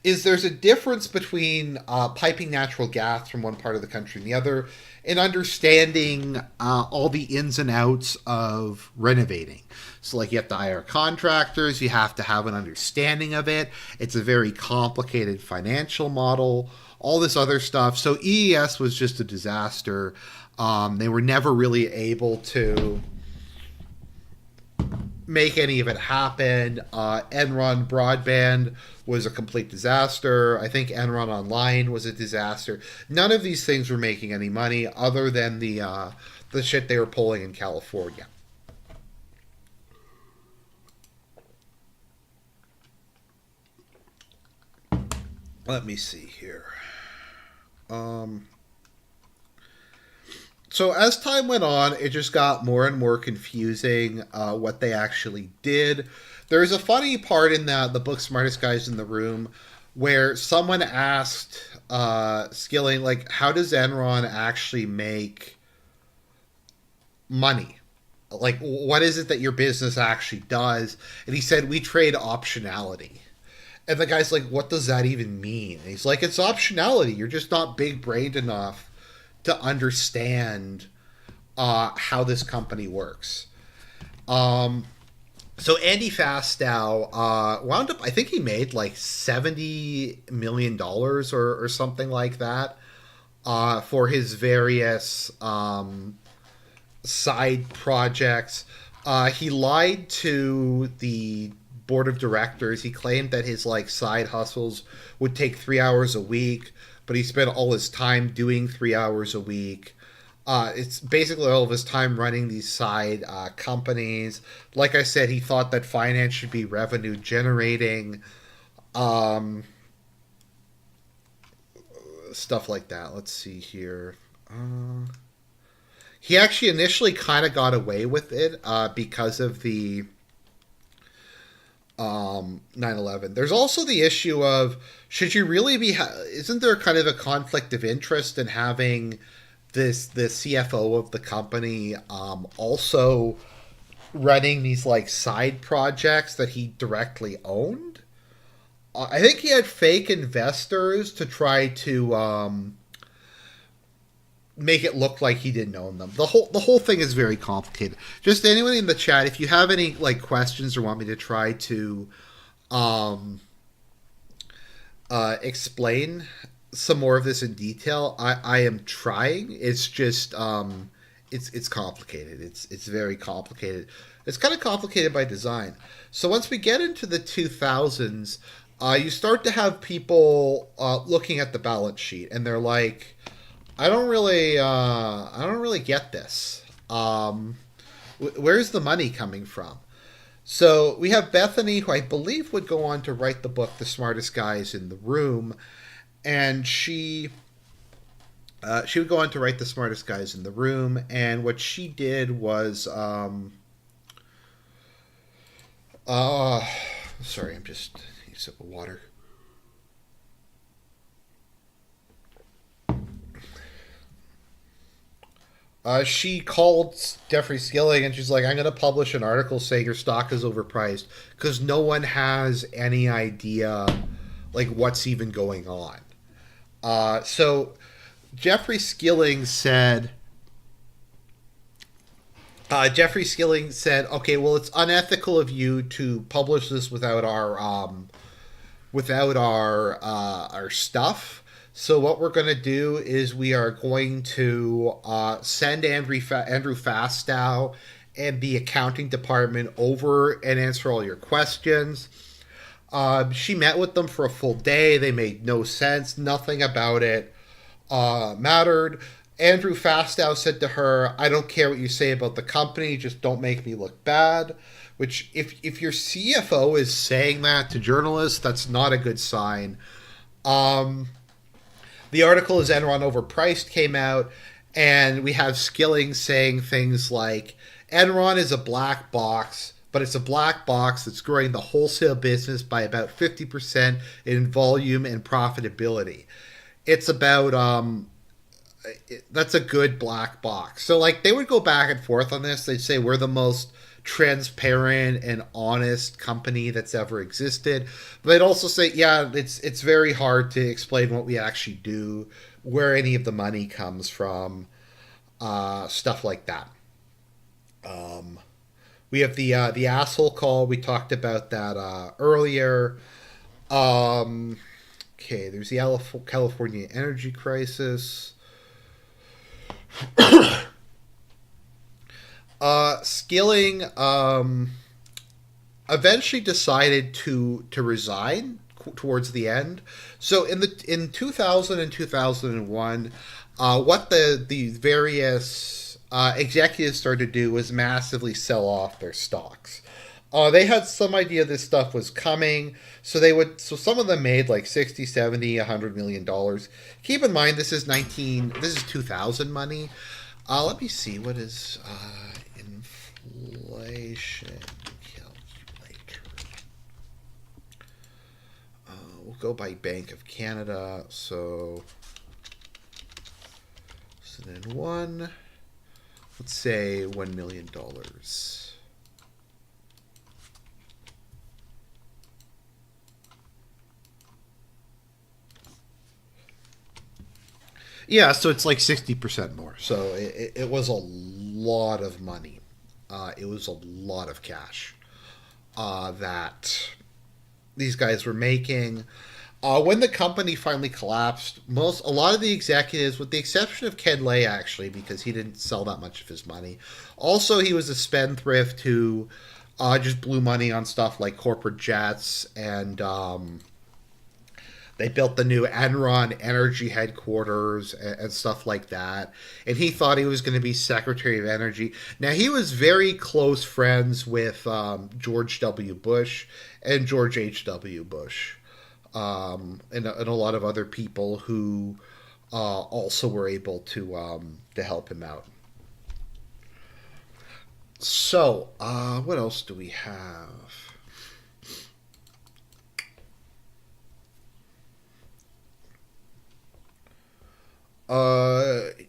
is there's a difference between piping natural gas from one part of the country and the other, and understanding all the ins and outs of renovating. So like you have to hire contractors, you have to have an understanding of it. It's a very complicated financial model, all this other stuff. So EES was just a disaster. They were never really able to make any of it happen. Enron broadband was a complete disaster. I think Enron online was a disaster. None of these things were making any money other than the shit they were pulling in California. Let me see here. Um, so as time went on, it just got more and more confusing what they actually did. There's a funny part in the book Smartest Guys in the Room where someone asked Skilling, like, how does Enron actually make money? Like, what is it that your business actually does? And he said, we trade optionality. And the guy's like, what does that even mean? And he's like, it's optionality. You're just not big brained enough to understand how this company works. So Andy Fastow wound up, I think he made like $70 million or something like that for his various side projects. He lied to the board of directors. He claimed that his like side hustles would take 3 hours a week, but he spent all his time doing 3 hours a week. It's basically all of his time running these side companies. Like I said, he thought that finance should be revenue generating, stuff like that. Let's see here. He actually initially kind of got away with it because of the 9/11. There's also the issue of should you really be? Isn't there kind of a conflict of interest in having the CFO of the company also running these like side projects that he directly owned? I think he had fake investors to try to make it look like he didn't own them. The whole thing is very complicated. Just anyone in the chat, if you have any like questions or want me to try to explain some more of this in detail, I am trying. It's just it's complicated. It's very complicated. It's kind of complicated by design. So once we get into the 2000s, you start to have people looking at the balance sheet, and they're like, I don't really get this. Where's the money coming from? So we have Bethany, who I believe would go on to write the book "The Smartest Guys in the Room," and she would go on to write "The Smartest Guys in the Room," and what she did was, sorry, I'm just need a sip of water. She called Jeffrey Skilling and she's like, I'm going to publish an article saying your stock is overpriced because no one has any idea like what's even going on. So Jeffrey Skilling said, okay, well, it's unethical of you to publish this without our stuff. So what we're going to do is we are going to send Andrew Fastow and the accounting department over and answer all your questions. She met with them for a full day. They made no sense. Nothing about it mattered. Andrew Fastow said to her, I don't care what you say about the company. Just don't make me look bad. Which, if your CFO is saying that to journalists, that's not a good sign. The article "Is Enron Overpriced?" came out, and we have Skilling saying things like, Enron is a black box, but it's a black box that's growing the wholesale business by about 50% in volume and profitability. It's about, that's a good black box. So, like, they would go back and forth on this. They'd say, we're the most transparent and honest company that's ever existed. But they'd also say, yeah, it's very hard to explain what we actually do, where any of the money comes from, stuff like that. We have the asshole call. We talked about that earlier. Okay, there's the California energy crisis. Skilling eventually decided to resign towards the end. So in 2000 and 2001, what the various executives started to do was massively sell off their stocks. They had some idea this stuff was coming, so some of them made like 60, 70, $100 million. Keep in mind this is 2000 money. Let me see what is inflation calculator. We'll go by Bank of Canada. So then let's say $1 million. Yeah, so it's like 60% more. So it was a lot of money. It was a lot of cash that these guys were making. When the company finally collapsed, a lot of the executives, with the exception of Ken Lay, actually, because he didn't sell that much of his money. Also, he was a spendthrift who just blew money on stuff like corporate jets, and they built the new Enron energy headquarters and stuff like that. And he thought he was going to be Secretary of Energy. Now, he was very close friends with George W. Bush and George H.W. Bush, and a lot of other people who also were able to help him out. So, what else do we have?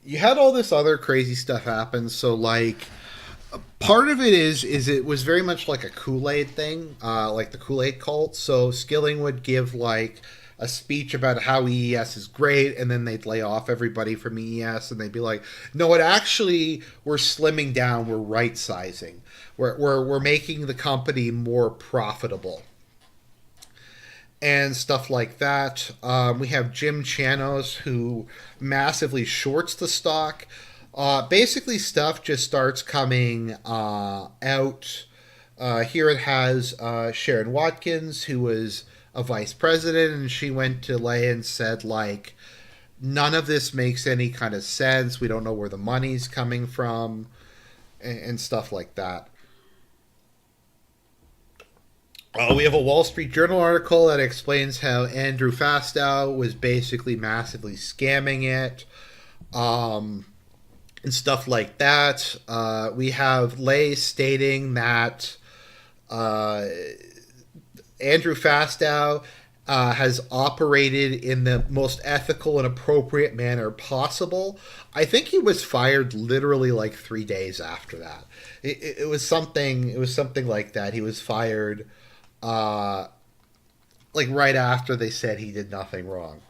You had all this other crazy stuff happen. So, like, part of it is it was very much like a Kool-Aid thing, like the Kool-Aid cult. So Skilling would give like a speech about how EES is great, and then they'd lay off everybody from EES, and they'd be like, "No, it actually we're slimming down, we're right sizing, we're making the company more profitable." And stuff like that. We have Jim Chanos, who massively shorts the stock. Basically, stuff just starts coming out. Here it has Sharon Watkins, who was a vice president, and she went to Lay and said, like, none of this makes any kind of sense. We don't know where the money's coming from, and stuff like that. We have a Wall Street Journal article that explains how Andrew Fastow was basically massively scamming it, and stuff like that. We have Lay stating that Andrew Fastow has operated in the most ethical and appropriate manner possible. I think he was fired literally like 3 days after that. It was something. It was something like that. He was fired like right after they said he did nothing wrong.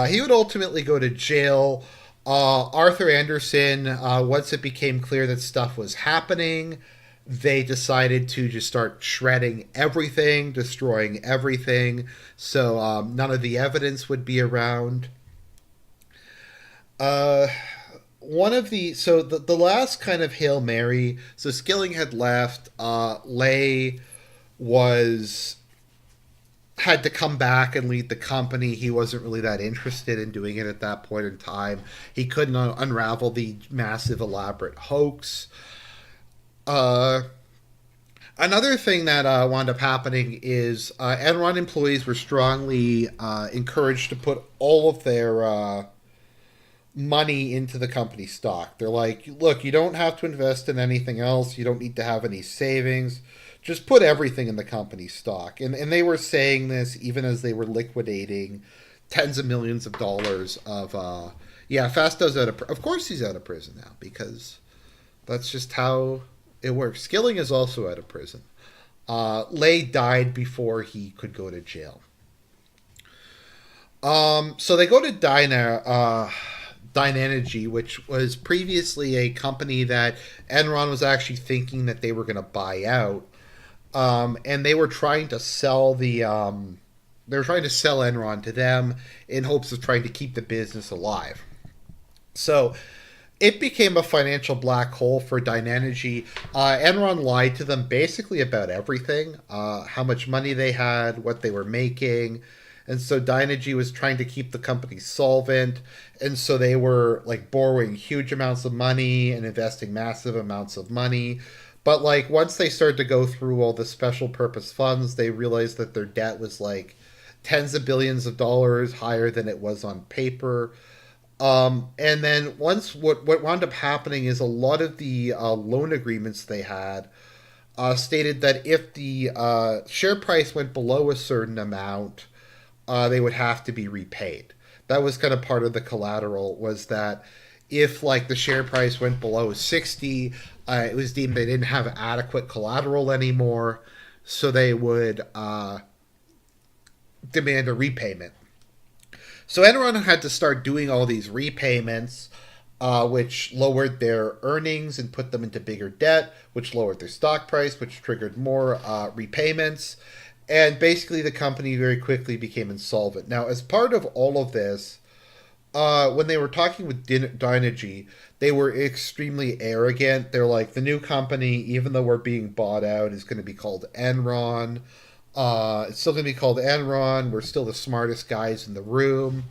He would ultimately go to jail. Arthur Andersen, once it became clear that stuff was happening, they decided to just start shredding everything, destroying everything, so none of the evidence would be around. Uh, One of the last kind of Hail Mary, so Skilling had left, Lay was had to come back and lead the company. He wasn't really that interested in doing it at that point in time. He couldn't unravel the massive, elaborate hoax. Uh, Another thing that wound up happening is Enron employees were strongly encouraged to put all of their money into the company stock. They're like, look, you don't have to invest in anything else. You don't need to have any savings. Just put everything in the company stock. And they were saying this even as they were liquidating tens of millions of dollars of. Yeah, Fasto's of course he's out of prison now because that's just how it works. Skilling is also out of prison. Lay died before he could go to jail. So they go to Dynenergy, which was previously a company that Enron was actually thinking that they were going to buy out, and they were trying to sell they were trying to sell Enron to them in hopes of trying to keep the business alive. So it became a financial black hole for Dynenergy. Enron lied to them basically about everything, how much money they had, what they were making. And so Dynegy was trying to keep the company solvent. And so they were like borrowing huge amounts of money and investing massive amounts of money. But like once they started to go through all the special purpose funds, they realized that their debt was like tens of billions of dollars higher than it was on paper. And then once what wound up happening is a lot of the loan agreements they had stated that if the share price went below a certain amount, they would have to be repaid. That was kind of part of the collateral, was that if like the share price went below 60, it was deemed they didn't have adequate collateral anymore, so they would demand a repayment. So Enron had to start doing all these repayments, which lowered their earnings and put them into bigger debt, which lowered their stock price, which triggered more repayments. And basically, the company very quickly became insolvent. Now, as part of all of this, when they were talking with Dynegy, they were extremely arrogant. They're like, the new company, even though we're being bought out, is going to be called Enron. It's still going to be called Enron. We're still the smartest guys in the room.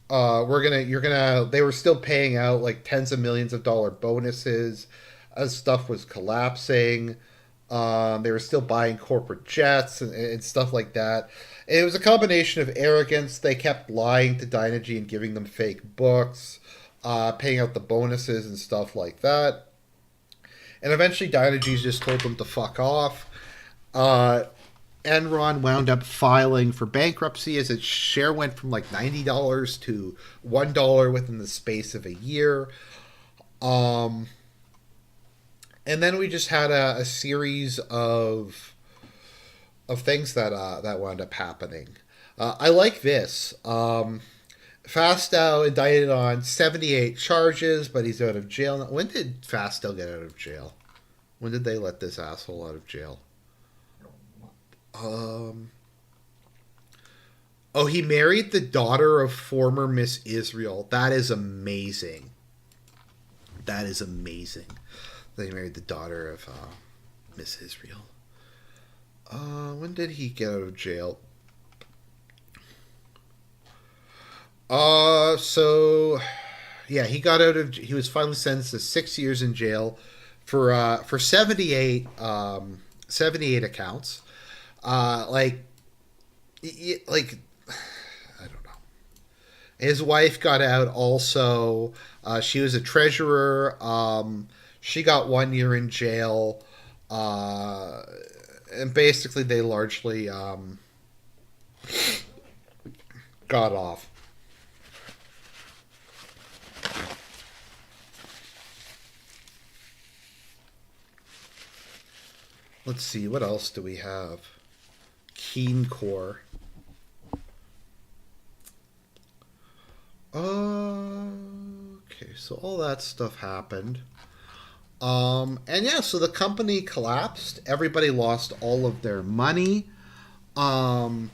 They were still paying out like tens of millions of dollar bonuses as stuff was collapsing. They were still buying corporate jets and stuff like that. And it was a combination of arrogance. They kept lying to Dynegy and giving them fake books, paying out the bonuses and stuff like that. And eventually Dynegy just told them to fuck off. Enron wound up filing for bankruptcy as its share went from like $90 to $1 within the space of a year. And then we just had a series of things that wound up happening. I like this. Fastow indicted on 78 charges, but he's out of jail. When did Fastow get out of jail? When did they let this asshole out of jail? Oh, he married the daughter of former Miss Israel. That is amazing. That is amazing. They married the daughter of Miss Israel. When did he get out of jail? So yeah, he was finally sentenced to 6 years in jail for 78 78 accounts. Like I don't know. His wife got out also. She was a treasurer. She got 1 year in jail. And basically they largely got off. Let's see, what else do we have? Keen Core. Okay, so all that stuff happened. And yeah, so the company collapsed. Everybody lost all of their money. A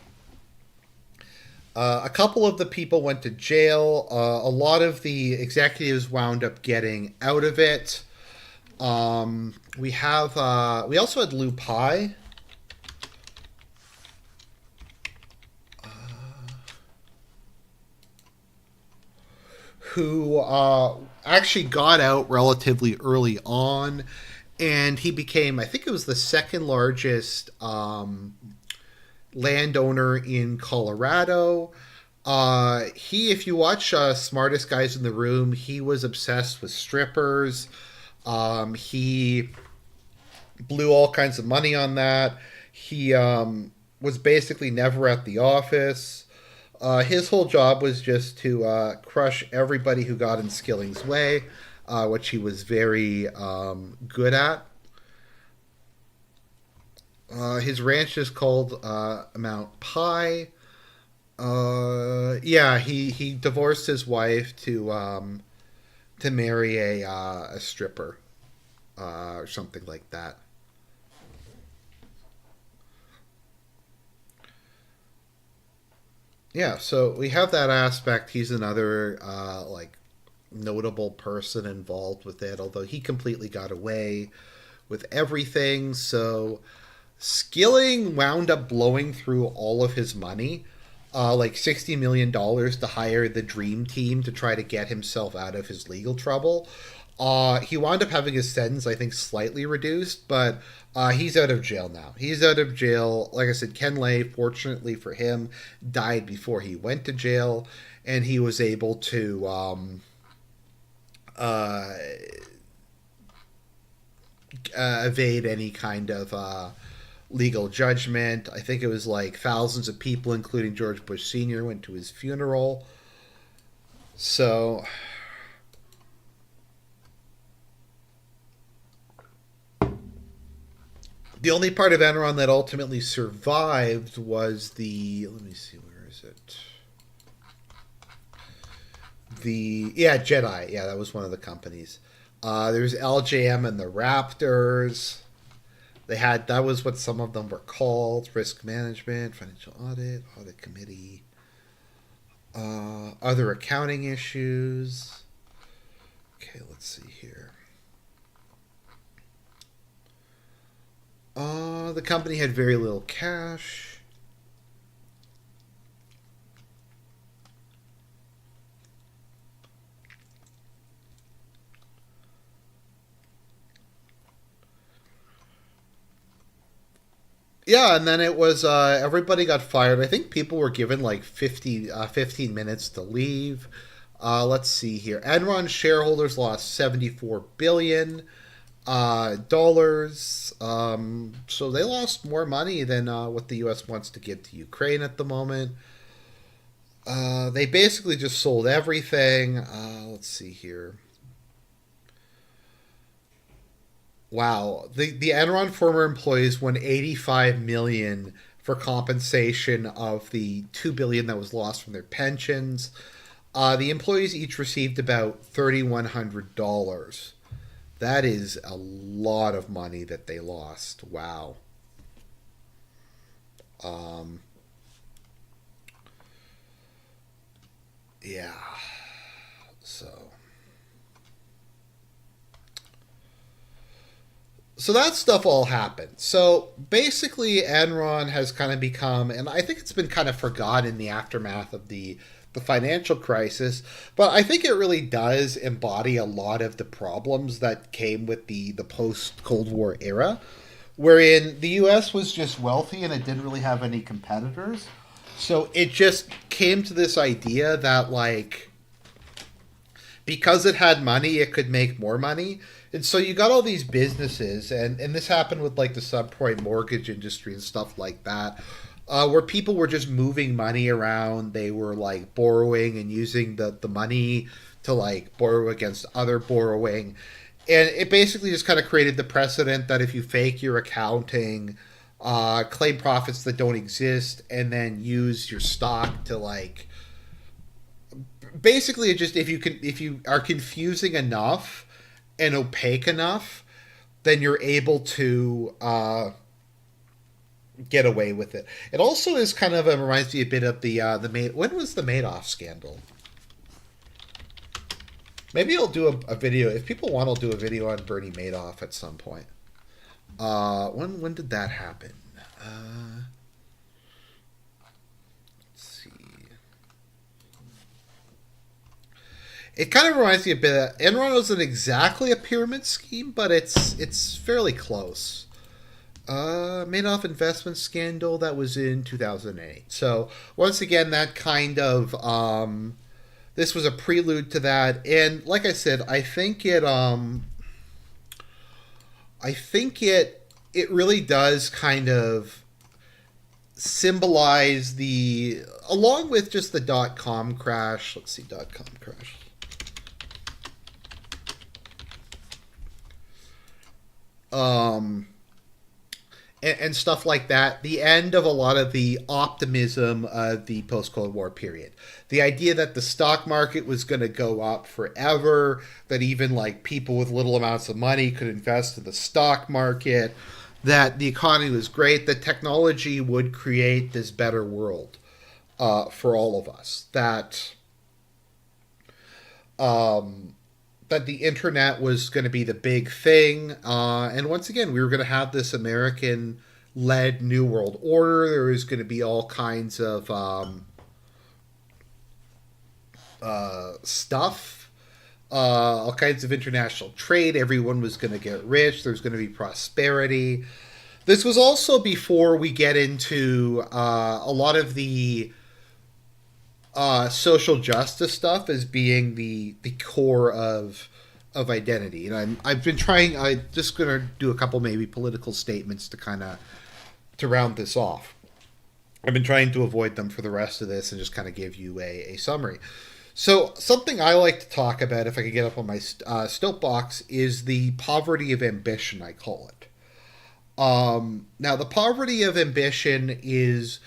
couple of the people went to jail. A lot of the executives wound up getting out of it. We also had Lou Pye. Who actually got out relatively early on, and he became, I think it was the second largest landowner in Colorado. If you watch Smartest Guys in the Room, he was obsessed with strippers. He blew all kinds of money on that. He was basically never at the office. His whole job was just to crush everybody who got in Skilling's way, which he was very good at. His ranch is called Mount Pie. Yeah, he divorced his wife to marry a stripper or something like that. Yeah, so we have that aspect. He's another like notable person involved with it, although he completely got away with everything. So Skilling wound up blowing through all of his money. like $60 million to hire the dream team to try to get himself out of his legal trouble. He wound up having his sentence, I think, slightly reduced, but he's out of jail now. He's out of jail. Like I said, Ken Lay, fortunately for him, died before he went to jail, and he was able to uh, evade any kind of legal judgment. I think it was like thousands of people, including George Bush Sr., went to his funeral. So the only part of Enron that ultimately survived was the. Let me see, where is it? Jedi. Yeah, that was one of the companies. There's LJM and the Raptors. They had that was what some of them were called: risk management, financial audit committee, other accounting issues. Okay, let's see here. The company had very little cash. Yeah, and then it was everybody got fired. I think people were given like 15 minutes to leave. Let's see here. Enron shareholders lost 74 billion dollars. So they lost more money than what the U.S. wants to give to Ukraine at the moment. They basically just sold everything. Let's see here. Wow, the Enron former employees won 85 million for compensation of the 2 billion that was lost from their pensions. The employees each received about $3,100. That is a lot of money that they lost. Wow. Um, yeah. So. So that stuff all happened. So basically, Enron has kind of become, and I think it's been kind of forgotten in the aftermath of the financial crisis, but I think it really does embody a lot of the problems that came with the post Cold War era, wherein the U.S. was just wealthy and it didn't really have any competitors. So it just came to this idea that like because it had money, it could make more money. And so you got all these businesses, and this happened with like the subprime mortgage industry and stuff like that, where people were just moving money around. They were like borrowing and using the money to like borrow against other borrowing. And it basically just kind of created the precedent that if you fake your accounting, claim profits that don't exist, and then use your stock to like basically it just if you are confusing enough and opaque enough, then you're able to get away with it. It also is kind of reminds me a bit of when was the Madoff scandal? Maybe I'll do a video if people want. I'll do a video on Bernie Madoff at some point. When did that happen? Let's see. It kind of reminds me a bit of Enron wasn't exactly a pyramid scheme, but it's fairly close. Madoff investment scandal that was in 2008. So once again, that kind of this was a prelude to that, and like I said, I think it really does kind of symbolize the along with just the .com crash. Let's see, .com crash. Um, and stuff like that. The end of a lot of the optimism of the post Cold War period. The idea that the stock market was going to go up forever, that even like people with little amounts of money could invest in the stock market, that the economy was great, that technology would create this better world for all of us. Um, that the internet was going to be the big thing. And once again, we were going to have this American led New World Order. There was going to be all kinds of stuff, all kinds of international trade. Everyone was going to get rich. There's going to be prosperity. This was also before we get into a lot of the social justice stuff as being the core of identity. And I've been trying. I'm just going to do a couple maybe political statements to kind of to round this off. I've been trying to avoid them for the rest of this and just kind of give you a summary. So something I like to talk about, if I could get up on my soapbox, is the poverty of ambition, I call it. Now, the poverty of ambition is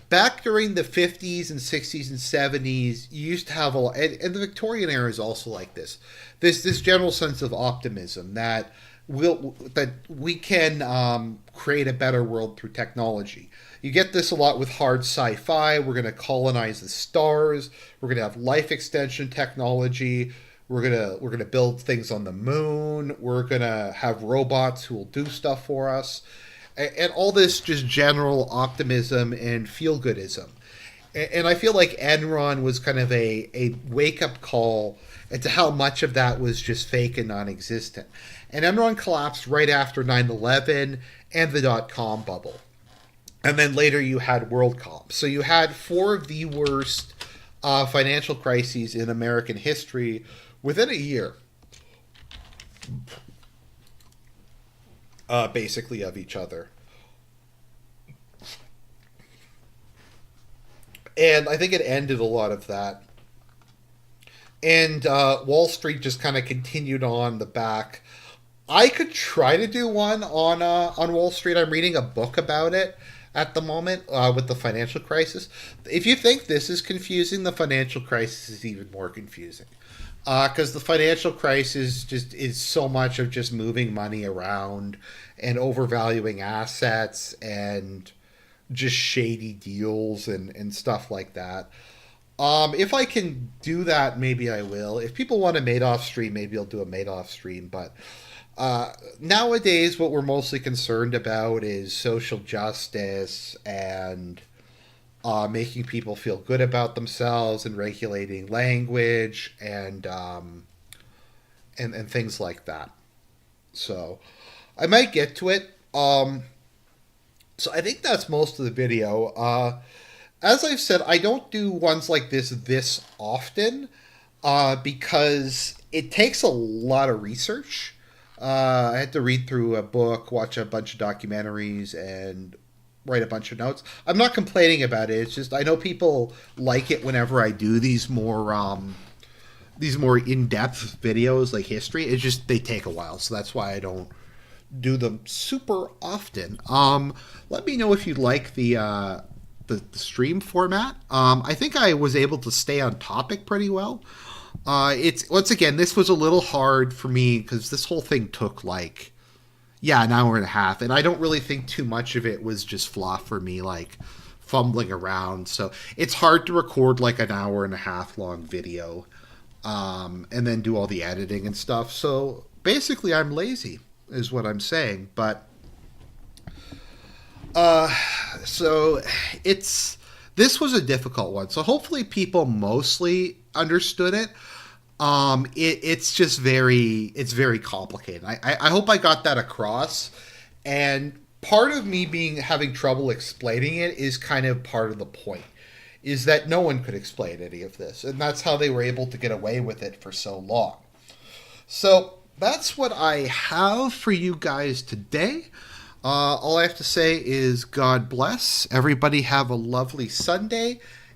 back during the 50s and 60s and 70s, you used to have and the Victorian era is also like this. This general sense of optimism that we can create a better world through technology. You get this a lot with hard sci-fi. We're going to colonize the stars. We're going to have life extension technology. We're gonna build things on the moon. We're gonna have robots who will do stuff for us, and all this just general optimism and feel-goodism. And I feel like Enron was kind of a wake-up call into how much of that was just fake and non-existent. And Enron collapsed right after 9/11 and the dot-com bubble. And then later you had WorldCom. So you had four of the worst financial crises in American history within a year, basically, of each other. And I think it ended a lot of that. And Wall Street just kind of continued on the back. I could try to do one on Wall Street. I'm reading a book about it at the moment with the financial crisis. If you think this is confusing, the financial crisis is even more confusing. Because the financial crisis just is so much of just moving money around and overvaluing assets and just shady deals and stuff like that. If I can do that, maybe I will. If people want a Madoff stream, maybe I'll do a Madoff stream. But nowadays, what we're mostly concerned about is social justice and making people feel good about themselves and regulating language and things like that. So I might get to it. So I think that's most of the video. As I've said, I don't do ones like this often because it takes a lot of research. I had to read through a book, watch a bunch of documentaries, and write a bunch of notes. I'm not complaining about it. It's just I know people like it whenever I do these more in-depth videos like history. It's just they take a while, so that's why I don't do them super often. Let me know if you like the stream format. I think I was able to stay on topic pretty well. It's once again, this was a little hard for me because this whole thing took an hour and a half, and I don't really think too much of it was just fluff for me, like fumbling around. So it's hard to record like an hour and a half long video, and then do all the editing and stuff. So basically, I'm lazy, is what I'm saying. But so this was a difficult one. So hopefully, people mostly understood it. It's just very complicated. I hope I got that across. And part of me having trouble explaining it is kind of part of the point, is that no one could explain any of this. And that's how they were able to get away with it for so long. So that's what I have for you guys today. All I have to say is God bless. Everybody have a lovely Sunday.